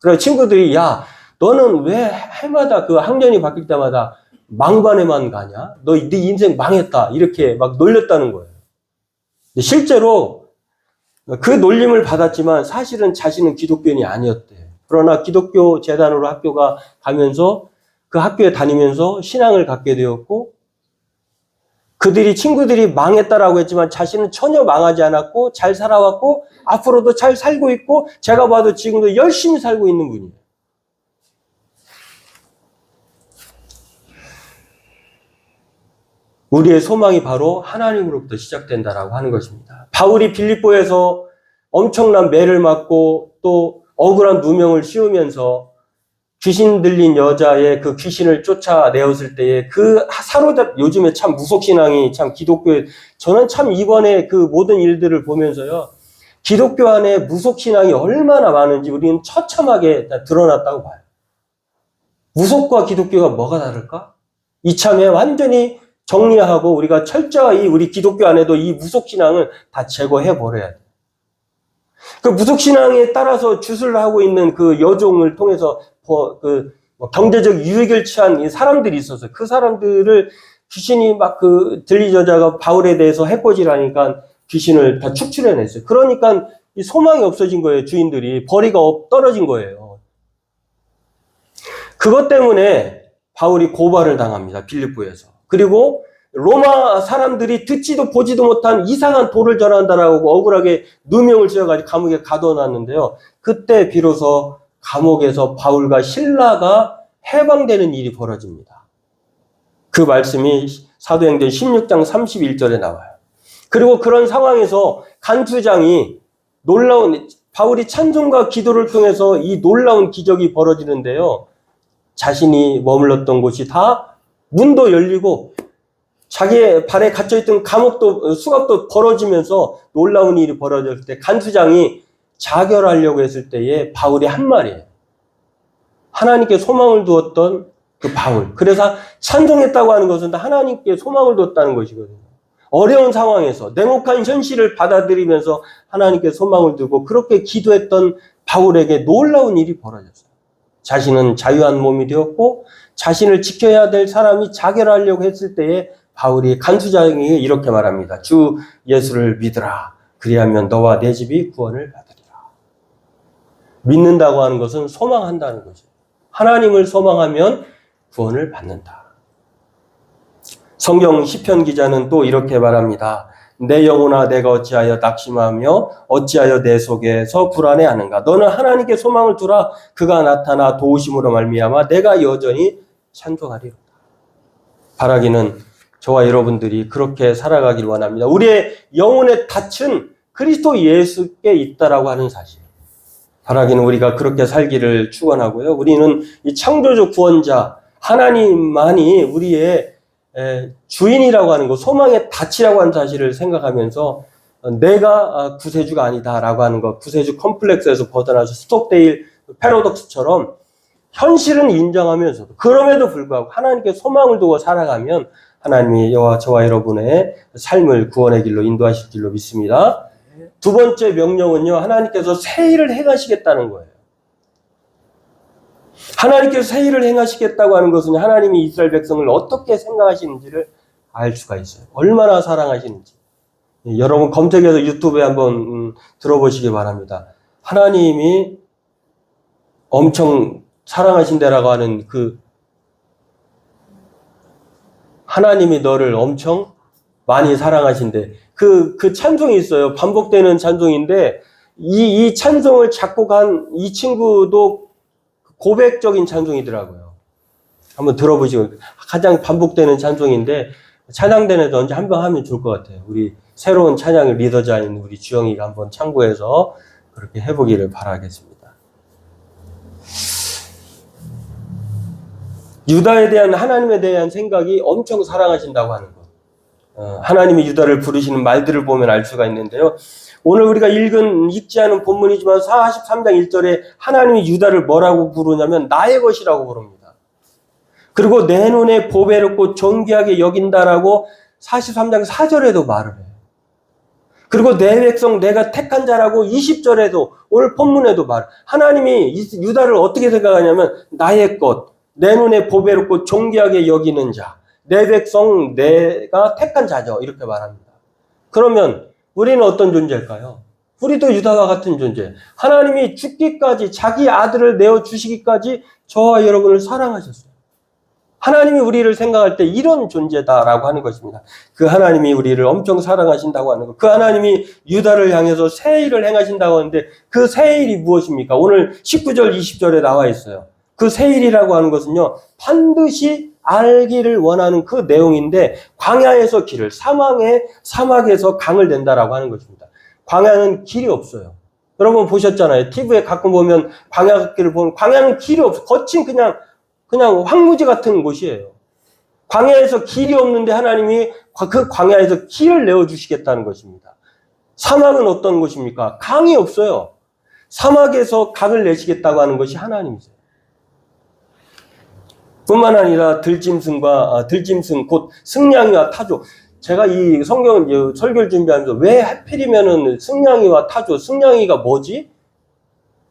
그래서 친구들이 야, 너는 왜 해마다 그 학년이 바뀔 때마다 망반에만 가냐? 네 인생 망했다. 이렇게 막 놀렸다는 거예요. 실제로 그 놀림을 받았지만 사실은 자신은 기독교인이 아니었대요. 그러나 기독교 재단으로 학교가 가면서 그 학교에 다니면서 신앙을 갖게 되었고 친구들이 망했다라고 했지만 자신은 전혀 망하지 않았고 잘 살아왔고 앞으로도 잘 살고 있고 제가 봐도 지금도 열심히 살고 있는 분이에요. 우리의 소망이 바로 하나님으로부터 시작된다라고 하는 것입니다. 바울이 빌립보에서 엄청난 매를 맞고 또 억울한 누명을 씌우면서 귀신 들린 여자의 그 귀신을 쫓아내었을 때에 그 사로잡, 요즘에 참 무속신앙이 참 기독교에, 저는 참 이번에 그 모든 일들을 보면서요, 기독교 안에 무속신앙이 얼마나 많은지 우리는 처참하게 드러났다고 봐요. 무속과 기독교가 뭐가 다를까? 이참에 완전히 정리하고 우리가 철저히 우리 기독교 안에도 이 무속신앙을 다 제거해 버려야 돼요. 그 무속신앙에 따라서 주술을 하고 있는 그 여종을 통해서 경제적 유익을 취한 사람들이 있어서 그 사람들을 귀신이 막 들린 여자가 바울에 대해서 해코지하니까 귀신을 다 축출해냈어요. 그러니까 이 소망이 없어진 거예요. 주인들이 벌이가 떨어진 거예요. 그것 때문에 바울이 고발을 당합니다. 빌립보에서. 그리고 로마 사람들이 듣지도 보지도 못한 이상한 돌을 전한다라고 억울하게 누명을 지어가지고 감옥에 가둬놨는데요. 그때 비로소 감옥에서 바울과 실라가 해방되는 일이 벌어집니다. 그 말씀이 사도행전 16장 31절에 나와요. 그리고 그런 상황에서 간수장이 놀라운, 바울이 찬송과 기도를 통해서 이 놀라운 기적이 벌어지는데요. 자신이 머물렀던 곳이 다 문도 열리고 자기의 발에 갇혀있던 감옥도, 수갑도 벌어지면서 놀라운 일이 벌어졌을 때 간수장이 자결하려고 했을 때에 바울이 한 말이에요. 하나님께 소망을 두었던 그 바울. 그래서 찬송했다고 하는 것은 하나님께 소망을 두었다는 것이거든요. 어려운 상황에서 냉혹한 현실을 받아들이면서 하나님께 소망을 두고 그렇게 기도했던 바울에게 놀라운 일이 벌어졌어요. 자신은 자유한 몸이 되었고 자신을 지켜야 될 사람이 자결하려고 했을 때에 바울이 간수장에게 이렇게 말합니다. 주 예수를 믿으라. 그리하면 너와 내 집이 구원을 받으리라. 믿는다고 하는 것은 소망한다는 거죠. 하나님을 소망하면 구원을 받는다. 성경 시편 기자는 또 이렇게 말합니다. 내 영혼아 내가 어찌하여 낙심하며 어찌하여 내 속에서 불안해하는가. 너는 하나님께 소망을 두라. 그가 나타나 도우심으로 말미암아 내가 여전히 찬송하리로다. 바라기는 저와 여러분들이 그렇게 살아가길 원합니다. 우리의 영혼의 닻은 그리스도 예수께 있다라고 하는 사실. 바라기는 우리가 그렇게 살기를 축원하고요. 우리는 이 창조주 구원자 하나님만이 우리의 주인이라고 하는 것, 소망의 닻이라고 하는 사실을 생각하면서 내가 구세주가 아니다라고 하는 것, 구세주 컴플렉스에서 벗어나서 스톡데일 패러독스처럼 현실은 인정하면서도 그럼에도 불구하고 하나님께 소망을 두고 살아가면 하나님이 저와 여러분의 삶을 구원의 길로 인도하실 줄로 믿습니다. 두 번째 명령은요, 하나님께서 새 일을 행하시겠다는 거예요. 하나님께서 새 일을 행하시겠다고 하는 것은 하나님이 이스라엘 백성을 어떻게 생각하시는지를 알 수가 있어요. 얼마나 사랑하시는지. 여러분 검색해서 유튜브에 한번 들어보시기 바랍니다. 하나님이 엄청 사랑하신다라고 하는 하나님이 너를 엄청 많이 사랑하신대. 그 찬송이 있어요. 반복되는 찬송인데, 이 찬송을 작곡한 이 친구도 고백적인 찬송이더라고요. 한번 들어보시고, 가장 반복되는 찬송인데, 찬양단에도 언제 한번 하면 좋을 것 같아요. 우리 새로운 찬양의 리더자인 우리 주영이가 한번 참고해서 그렇게 해보기를 바라겠습니다. 유다에 대한 하나님에 대한 생각이 엄청 사랑하신다고 하는 것. 하나님이 유다를 부르시는 말들을 보면 알 수가 있는데요. 오늘 우리가 읽지 않은 본문이지만 43장 1절에 하나님이 유다를 뭐라고 부르냐면 나의 것이라고 부릅니다. 그리고 내 눈에 보배롭고 존귀하게 여긴다라고 43장 4절에도 말을 해요. 그리고 내 백성 내가 택한 자라고 20절에도 오늘 본문에도 하나님이 유다를 어떻게 생각하냐면 나의 것, 내 눈에 보배롭고 존귀하게 여기는 자, 내 백성 내가 택한 자죠. 이렇게 말합니다. 그러면 우리는 어떤 존재일까요? 우리도 유다와 같은 존재. 하나님이 죽기까지 자기 아들을 내어주시기까지 저와 여러분을 사랑하셨어요. 하나님이 우리를 생각할 때 이런 존재다라고 하는 것입니다. 그 하나님이 우리를 엄청 사랑하신다고 하는 것. 그 하나님이 유다를 향해서 새 일을 행하신다고 하는데 그 새 일이 무엇입니까? 오늘 19절, 20절에 나와 있어요. 그 새 일이라고 하는 것은요, 반드시 알기를 원하는 그 내용인데 광야에서 길을, 사막에서 강을 낸다라고 하는 것입니다. 광야는 길이 없어요. 여러분 보셨잖아요. TV에 가끔 보면 광야 길을 보면 광야는 길이 없어. 거친 그냥 황무지 같은 곳이에요. 광야에서 길이 없는데 하나님이 그 광야에서 길을 내어주시겠다는 것입니다. 사막은 어떤 곳입니까? 강이 없어요. 사막에서 강을 내시겠다고 하는 것이 하나님이세요. 뿐만 아니라 들짐승 곧 승냥이와 타조. 제가 이 성경 설교를 준비하면서 왜 하필이면은 승냥이와 타조, 승냥이가 뭐지?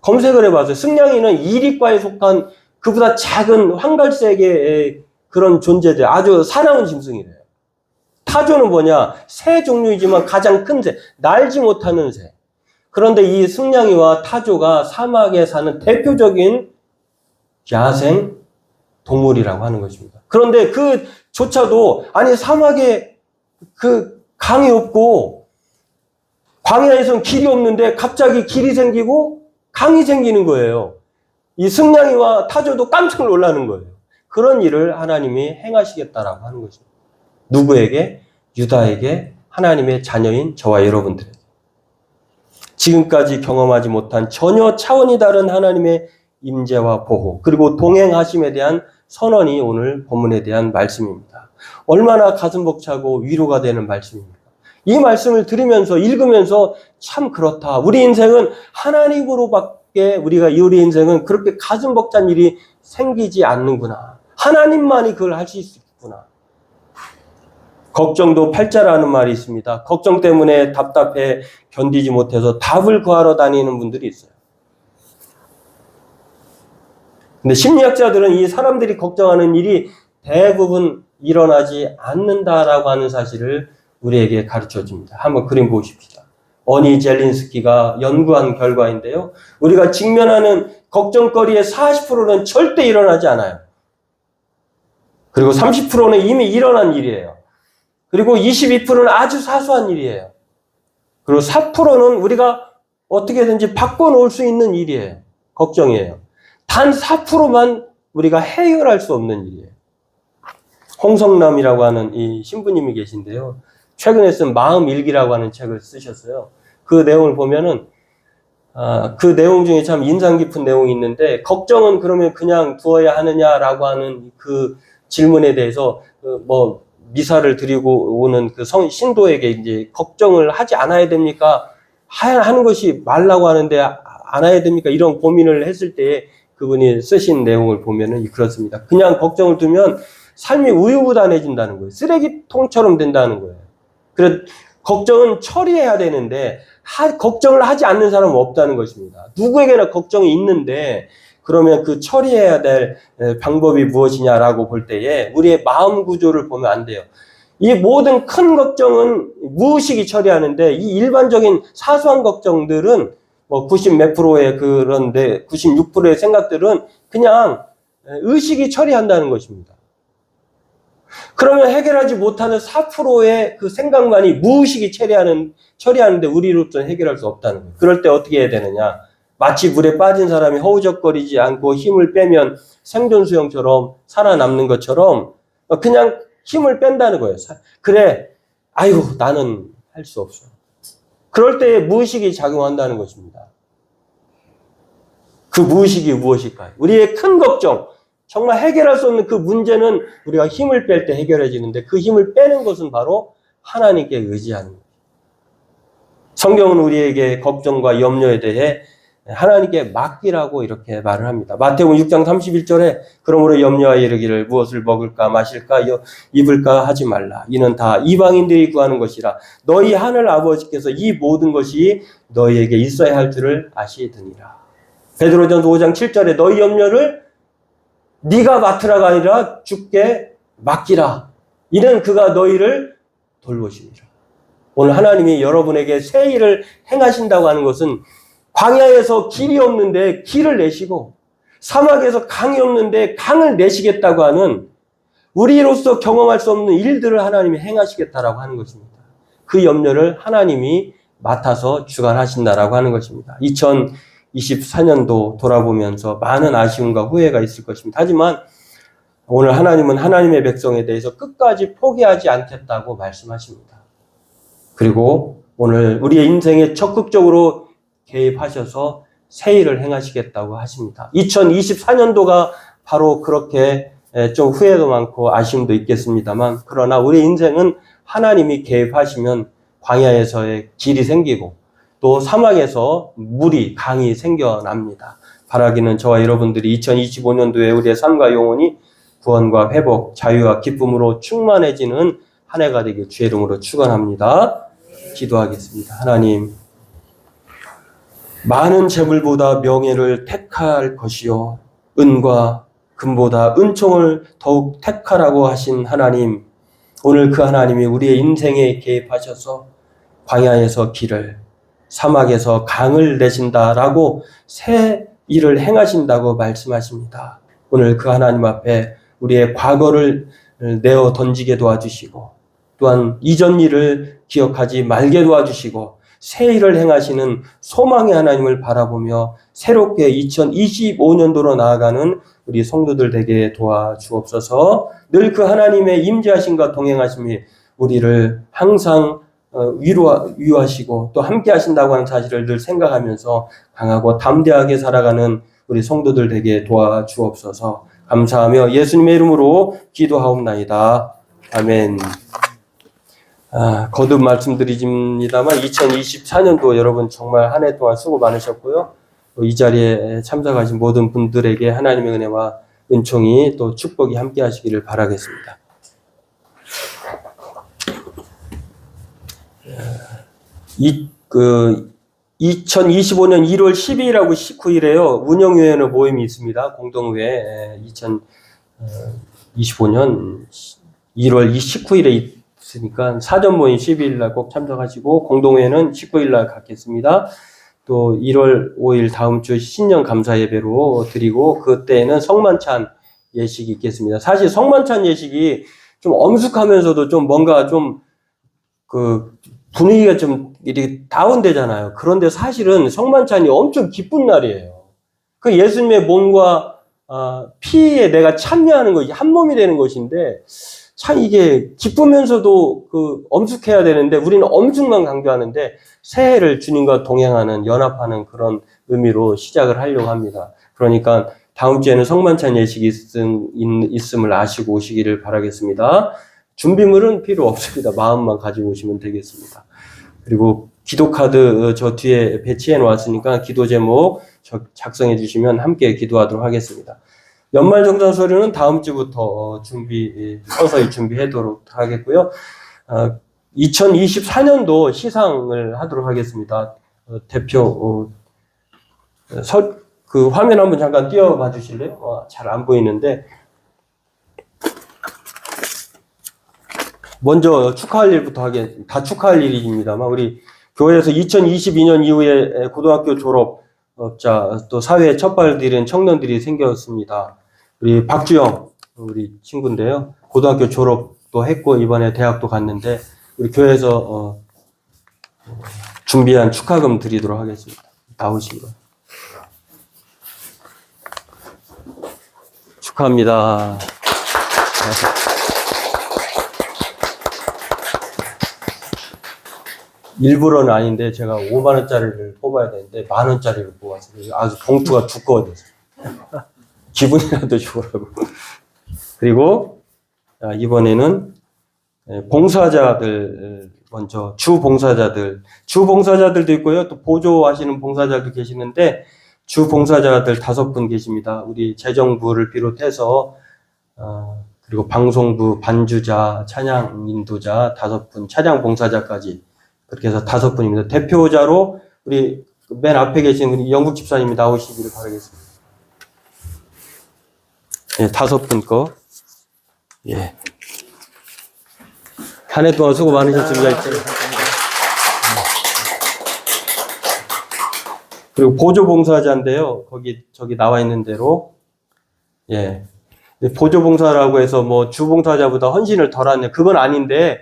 검색을 해봤어요. 승냥이는 이리과에 속한 그보다 작은 황갈색의 그런 존재들, 아주 사나운 짐승이래요. 타조는 뭐냐? 새 종류이지만 가장 큰 새, 날지 못하는 새. 그런데 이 승냥이와 타조가 사막에 사는 대표적인 야생 동물이라고 하는 것입니다. 그런데 그조차도 아니 사막에 그 강이 없고 광야에서는 길이 없는데 갑자기 길이 생기고 강이 생기는 거예요. 이 승냥이와 타조도 깜짝 놀라는 거예요. 그런 일을 하나님이 행하시겠다라고 하는 것입니다. 누구에게? 유다에게, 하나님의 자녀인 저와 여러분들에게. 지금까지 경험하지 못한 전혀 차원이 다른 하나님의 임재와 보호, 그리고 동행하심에 대한 선언이 오늘 본문에 대한 말씀입니다. 얼마나 가슴 벅차고 위로가 되는 말씀입니까? 이 말씀을 들으면서 읽으면서 참 그렇다. 우리 인생은 하나님으로밖에 우리 인생은 그렇게 가슴 벅찬 일이 생기지 않는구나. 하나님만이 그걸 하실 수 있구나. 걱정도 팔자라는 말이 있습니다. 걱정 때문에 답답해 견디지 못해서 답을 구하러 다니는 분들이 있어요. 근데 심리학자들은 이 사람들이 걱정하는 일이 대부분 일어나지 않는다라고 하는 사실을 우리에게 가르쳐 줍니다. 한번 그림 보십시다. 어니 젤린스키가 연구한 결과인데요. 우리가 직면하는 걱정거리의 40%는 절대 일어나지 않아요. 그리고 30%는 이미 일어난 일이에요. 그리고 22%는 아주 사소한 일이에요. 그리고 4%는 우리가 어떻게든지 바꿔놓을 수 있는 일이에요. 걱정이에요. 단 4%만 우리가 해결할 수 없는 일이에요. 홍성남이라고 하는 이 신부님이 계신데요. 최근에 쓴 마음일기라고 하는 책을 쓰셨어요. 그 내용을 보면은 그 내용 중에 참 인상 깊은 내용이 있는데, 걱정은 그러면 그냥 두어야 하느냐라고 하는 그 질문에 대해서 미사를 드리고 오는 그 신도에게 이제 걱정을 하지 않아야 됩니까? 하는 것이 말라고 하는데 안 해야 됩니까? 이런 고민을 했을 때에 그분이 쓰신 내용을 보면은 그렇습니다. 그냥 걱정을 두면 삶이 우유부단해진다는 거예요. 쓰레기통처럼 된다는 거예요. 그래서 걱정은 처리해야 되는데 걱정을 하지 않는 사람은 없다는 것입니다. 누구에게나 걱정이 있는데 그러면 그 처리해야 될 방법이 무엇이냐라고 볼 때에 우리의 마음 구조를 보면 안 돼요. 이 모든 큰 걱정은 무의식이 처리하는데 이 일반적인 사소한 걱정들은 90몇 프로의 그런데 96%의 생각들은 그냥 의식이 처리한다는 것입니다. 그러면 해결하지 못하는 4%의 그 생각만이 무의식이 처리하는데 우리로서는 해결할 수 없다는 거예요. 그럴 때 어떻게 해야 되느냐? 마치 물에 빠진 사람이 허우적거리지 않고 힘을 빼면 생존 수영처럼 살아남는 것처럼 그냥 힘을 뺀다는 거예요. 그래, 아이고 나는 할 수 없어. 그럴 때 무의식이 작용한다는 것입니다. 그 무의식이 무엇일까요? 우리의 큰 걱정, 정말 해결할 수 없는 그 문제는 우리가 힘을 뺄 때 해결해지는데 그 힘을 빼는 것은 바로 하나님께 의지하는 거예요. 성경은 우리에게 걱정과 염려에 대해 하나님께 맡기라고 이렇게 말을 합니다. 마태복음 6장 31절에 그러므로 염려하여 이르기를 무엇을 먹을까 마실까 입을까 하지 말라. 이는 다 이방인들이 구하는 것이라. 너희 하늘 아버지께서 이 모든 것이 너희에게 있어야 할 줄을 아시느니라. 베드로전서 5장 7절에 너희 염려를 네가 맡으라가 아니라 주께 맡기라. 이는 그가 너희를 돌보시리라. 오늘 하나님이 여러분에게 새 일을 행하신다고 하는 것은 광야에서 길이 없는데 길을 내시고 사막에서 강이 없는데 강을 내시겠다고 하는 우리로서 경험할 수 없는 일들을 하나님이 행하시겠다라고 하는 것입니다. 그 염려를 하나님이 맡아서 주관하신다라고 하는 것입니다. 2024년도 돌아보면서 많은 아쉬움과 후회가 있을 것입니다. 하지만 오늘 하나님은 하나님의 백성에 대해서 끝까지 포기하지 않겠다고 말씀하십니다. 그리고 오늘 우리의 인생에 적극적으로 개입하셔서 새 일을 행하시겠다고 하십니다. 2024년도가 바로 그렇게 좀 후회도 많고 아쉬움도 있겠습니다만, 그러나 우리 인생은 하나님이 개입하시면 광야에서의 길이 생기고 또 사막에서 물이, 강이 생겨납니다. 바라기는 저와 여러분들이 2025년도에 우리의 삶과 영혼이 구원과 회복, 자유와 기쁨으로 충만해지는 한 해가 되길 주의 이름으로 축원합니다. 기도하겠습니다. 하나님, 많은 재물보다 명예를 택할 것이요, 은과 금보다 은총을 더욱 택하라고 하신 하나님, 오늘 그 하나님이 우리의 인생에 개입하셔서 광야에서 길을, 사막에서 강을 내신다라고 새 일을 행하신다고 말씀하십니다. 오늘 그 하나님 앞에 우리의 과거를 내어 던지게 도와주시고, 또한 이전 일을 기억하지 말게 도와주시고, 새 일을 행하시는 소망의 하나님을 바라보며 새롭게 2025년도로 나아가는 우리 성도들 되게 도와주옵소서. 늘 그 하나님의 임재하심과 동행하심이 우리를 항상 위로하시고 또 함께 하신다고 하는 사실을 늘 생각하면서 강하고 담대하게 살아가는 우리 성도들 되게 도와주옵소서. 감사하며 예수님의 이름으로 기도하옵나이다. 아멘. 거듭 말씀드립니다만 2024년도 여러분 정말 한 해 동안 수고 많으셨고요. 이 자리에 참석하신 모든 분들에게 하나님의 은혜와 은총이 또 축복이 함께 하시기를 바라겠습니다. 2025년 1월 12일하고 19일에요. 운영위원회 모임이 있습니다. 공동회 2025년 1월 19일에 있으니까 사전 모임 12일날 꼭 참석하시고 공동회는 19일날 갖겠습니다. 또 1월 5일 다음 주 신년 감사 예배로 드리고 그때는 성만찬 예식이 있겠습니다. 사실 성만찬 예식이 좀 엄숙하면서도 좀 뭔가 좀 분위기가 좀 이렇게 다운되잖아요. 그런데 사실은 성만찬이 엄청 기쁜 날이에요. 그 예수님의 몸과 피에 내가 참여하는 것이 한 몸이 되는 것인데 참 이게 기쁘면서도 엄숙해야 되는데 우리는 엄숙만 강조하는데 새해를 주님과 동행하는 연합하는 그런 의미로 시작을 하려고 합니다. 그러니까 다음 주에는 성만찬 예식이 있음을 아시고 오시기를 바라겠습니다. 준비물은 필요 없습니다. 마음만 가지고 오시면 되겠습니다. 그리고 기도카드 저 뒤에 배치해 놓았으니까 기도 제목 작성해 주시면 함께 기도하도록 하겠습니다. 연말정산서류는 다음 주부터 서서히 준비하도록 하겠고요. 2024년도 시상을 하도록 하겠습니다. 대표 그 화면 한번 잠깐 띄워봐 주실래요? 잘 안 보이는데 먼저 축하할 일부터 다 축하할 일입니다만 우리 교회에서 2022년 이후에 고등학교 졸업자 또 사회에 첫발 디딘 청년들이 생겼습니다. 우리 박주영 우리 친구인데요. 고등학교 졸업도 했고 이번에 대학도 갔는데 우리 교회에서 준비한 축하금 드리도록 하겠습니다. 나오시고 축하합니다. 일부러는 아닌데 제가 5만 원짜리를 뽑아야 되는데 만 원짜리를 뽑아서 아주 봉투가 두꺼워졌어요. 기분이라도 좋으라고. 그리고 이번에는 봉사자들 먼저 주 봉사자들도 있고요. 또 보조하시는 봉사자도 계시는데 주 봉사자들 5분 계십니다. 우리 재정부를 비롯해서 그리고 방송부 반주자, 찬양 인도자 5분, 차량 봉사자까지 그렇게 해서 5분입니다. 대표자로 우리 맨 앞에 계신 우리 영국 집사님이 나오시기를 바라겠습니다. 예, 5분 거. 예. 한 해 동안 수고 많으셨습니다. 그리고 보조봉사자인데요. 저기 나와 있는 대로, 예. 보조봉사라고 해서 뭐 주봉사자보다 헌신을 덜 하는, 그건 아닌데,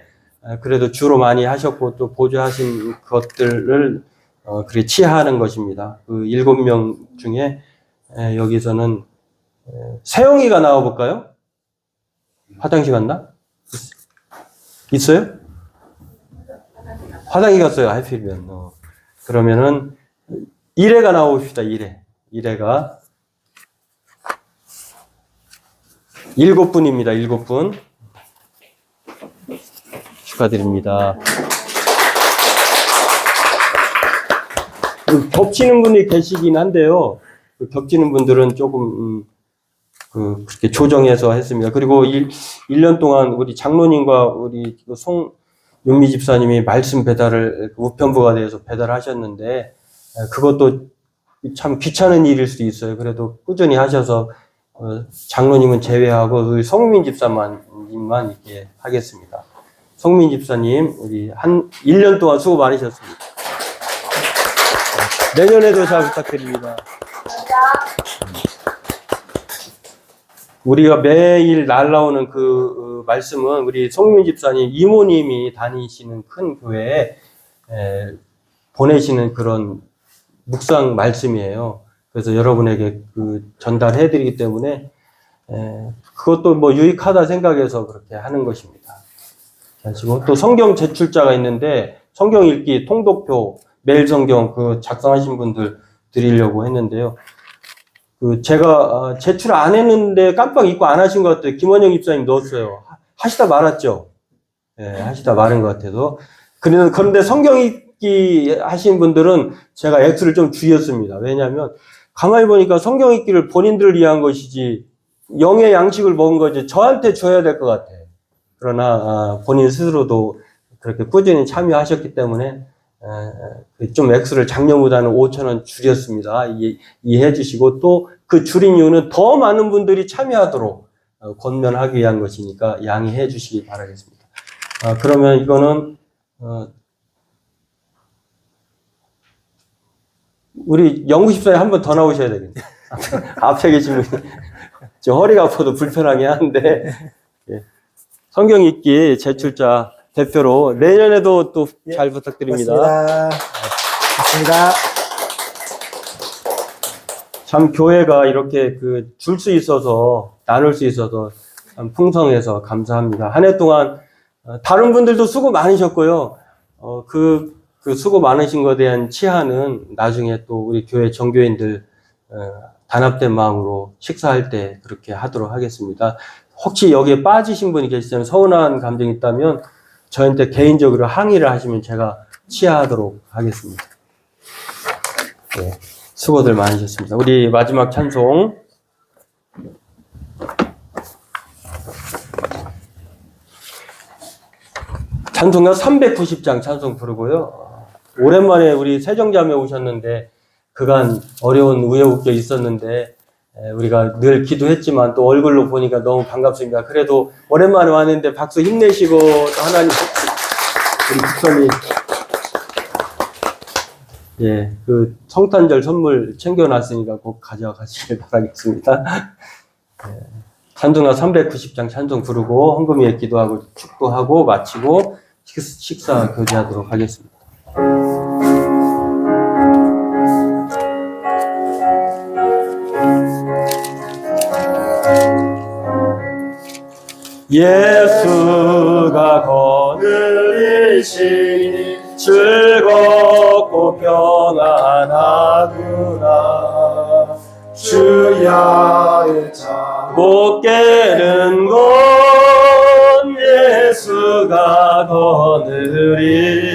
그래도 주로 많이 하셨고 또 보조하신 것들을 그렇게 치하하는 것입니다. 그 7명 중에 여기서는 세영이가 나와 볼까요? 화장실 갔나? 있어요? 화장실 갔어요, 하필이면. 그러면은, 1회가 나오십시다, 1회. 1회가. 7분입니다, 7분. 축하드립니다. 겹치는 분이 계시긴 한데요. 겹치는 분들은 조금, 그렇게 조정해서 했습니다. 그리고 1년 동안 우리 장로님과 우리 윤미 집사님이 말씀 배달을 우편부가 되어서 배달하셨는데, 그것도 참 귀찮은 일일 수도 있어요. 그래도 꾸준히 하셔서, 장로님은 제외하고, 성민 집사님만 이렇게 하겠습니다. 성민 집사님, 우리 1년 동안 수고 많으셨습니다. 내년에도 잘 부탁드립니다. 우리가 매일 날라오는 그 말씀은 우리 송민 집사님 이모님이 다니시는 큰 교회에 보내시는 그런 묵상 말씀이에요. 그래서 여러분에게 전달해드리기 때문에 그것도 뭐 유익하다 생각해서 그렇게 하는 것입니다. 하시고 또 성경 제출자가 있는데 성경 읽기 통독표 매일 성경 작성하신 분들 드리려고 했는데요. 제가 제출 안 했는데 깜빡 잊고 안 하신 것 같아요. 김원영 입사님 넣었어요. 하시다 말았죠. 하시다 말은 것 같아서. 그런데 성경 읽기 하신 분들은 제가 X를 좀 줄였습니다. 왜냐하면 가만히 보니까 성경 읽기를 본인들을 위한 것이지 영의 양식을 먹은 거지 저한테 줘야 될 것 같아요. 그러나 본인 스스로도 그렇게 꾸준히 참여하셨기 때문에 좀 X를 작년보다는 5,000원 줄였습니다. 이해해 주시고 또 그 줄인 이유는 더 많은 분들이 참여하도록 권면하기 위한 것이니까 양해해 주시기 바라겠습니다. 그러면 이거는 우리 연구십사에 한 번 더 나오셔야 되겠네요. 앞에 계신 분이 저 허리가 아파도 불편하게 하는데 성경 읽기 제출자 대표로 내년에도 또 잘 부탁드립니다. 고맙습니다. 참 교회가 이렇게 줄 수 있어서 나눌 수 있어서 참 풍성해서 감사합니다. 한 해 동안 다른 분들도 수고 많으셨고요. 그 수고 많으신 것에 대한 치하는 나중에 또 우리 교회 정교인들 단합된 마음으로 식사할 때 그렇게 하도록 하겠습니다. 혹시 여기에 빠지신 분이 계시다면 서운한 감정이 있다면 저한테 개인적으로 항의를 하시면 제가 치하하도록 하겠습니다. 네, 수고들 많으셨습니다. 우리 마지막 찬송 찬송가 390장 찬송 부르고요. 오랜만에 우리 세정자매 오셨는데 그간 어려운 우여곡절 있었는데 우리가 늘 기도했지만 또 얼굴로 보니까 너무 반갑습니다. 그래도 오랜만에 왔는데 박수 힘내시고 또 하나님 우리 국선이 성탄절 선물 챙겨놨으니까 꼭 가져가시길 바라겠습니다. 찬송가 390장 찬송 부르고 헌금 위에 기도하고 축도하고 마치고 식사 교제하도록 하겠습니다. 예수가 거느리시니 즐겁고 평안하구나. 주야의 잠 못 깨는 건 예수가 거느리시네.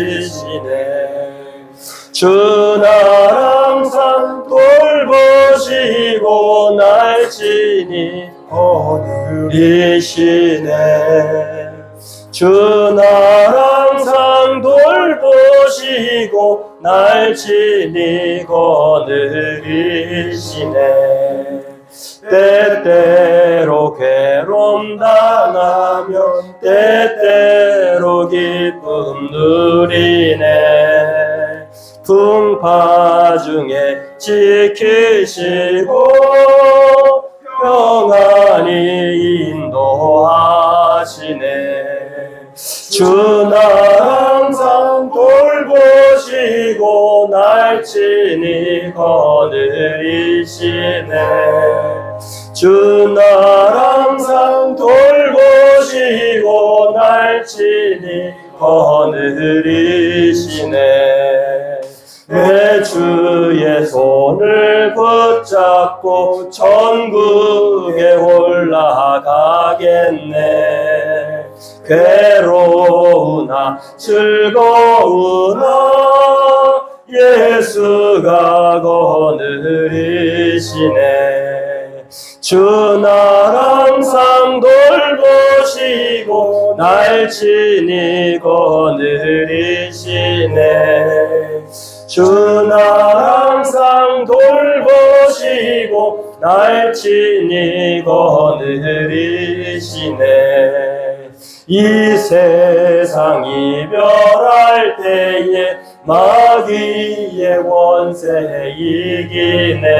주 날 항상 돌보시고 날 친히 거느리시네. 주 날 항상 돌보시고 날 친히 거느리시네. 때때로 괴로움 당하며 때때로 기쁨 누리네. 풍파 중에 지키시고 평안히 인도하시네. 주 날 항상 돌보시고 날 친히 거느리시네. 주 날 항상 돌보시고 날 친히 거느리시네. 내 주의 손을 붙잡고 천국에 올라가겠네. 괴로우나 즐거우나 예수가 거느리시네. 주 날 항상 돌보시고 날 친히 거느리시네. 주 날 항상 돌보시고 날 친히 거느리시네. 이 세상 이별할 때에 마귀의 원세 이기네.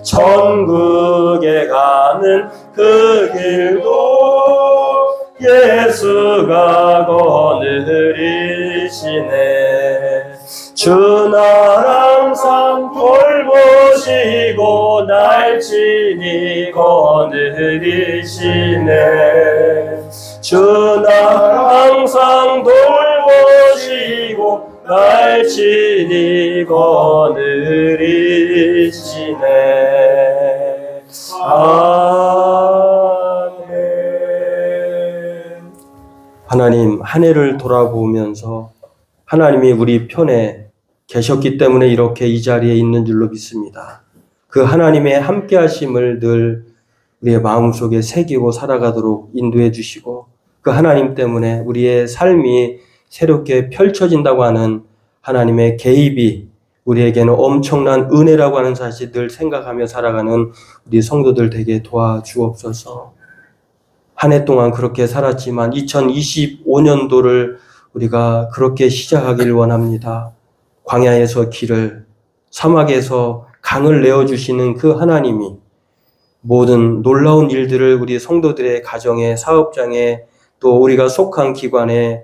천국에 가는 그 길도 예수가 거느리시네. 주 날 항상 돌보시고 날 친히 거느리시네. 주 날 항상 돌보시고 날 친히 거느리시네. 아멘. 하나님, 한 해를 돌아보면서 하나님이 우리 편에 계셨기 때문에 이렇게 이 자리에 있는 줄로 믿습니다. 그 하나님의 함께 하심을 늘 우리의 마음속에 새기고 살아가도록 인도해 주시고, 그 하나님 때문에 우리의 삶이 새롭게 펼쳐진다고 하는 하나님의 개입이 우리에게는 엄청난 은혜라고 하는 사실 늘 생각하며 살아가는 우리 성도들 되게 도와주옵소서. 한 해 동안 그렇게 살았지만 2025년도를 우리가 그렇게 시작하길 원합니다. 광야에서 길을, 사막에서 강을 내어주시는 그 하나님이 모든 놀라운 일들을 우리 성도들의 가정에, 사업장에, 또 우리가 속한 기관에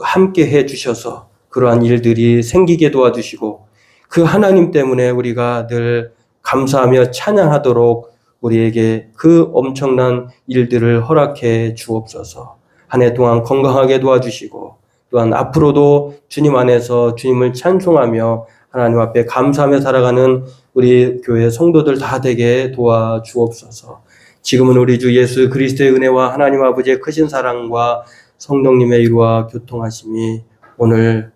함께 해주셔서 그러한 일들이 생기게 도와주시고, 그 하나님 때문에 우리가 늘 감사하며 찬양하도록 우리에게 그 엄청난 일들을 허락해 주옵소서. 한 해 동안 건강하게 도와주시고, 또한 앞으로도 주님 안에서 주님을 찬송하며 하나님 앞에 감사하며 살아가는 우리 교회 성도들 다 되게 도와주옵소서. 지금은 우리 주 예수 그리스도의 은혜와 하나님 아버지의 크신 사랑과 성령님의 이루와 교통하심이 오늘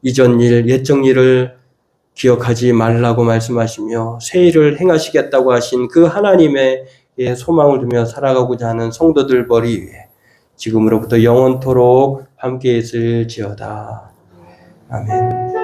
이전 일, 옛적 일을 기억하지 말라고 말씀하시며 새 일을 행하시겠다고 하신 그 하나님의 소망을 두며 살아가고자 하는 성도들 머리 위에 지금으로부터 영원토록 함께 있을지어다. 아멘.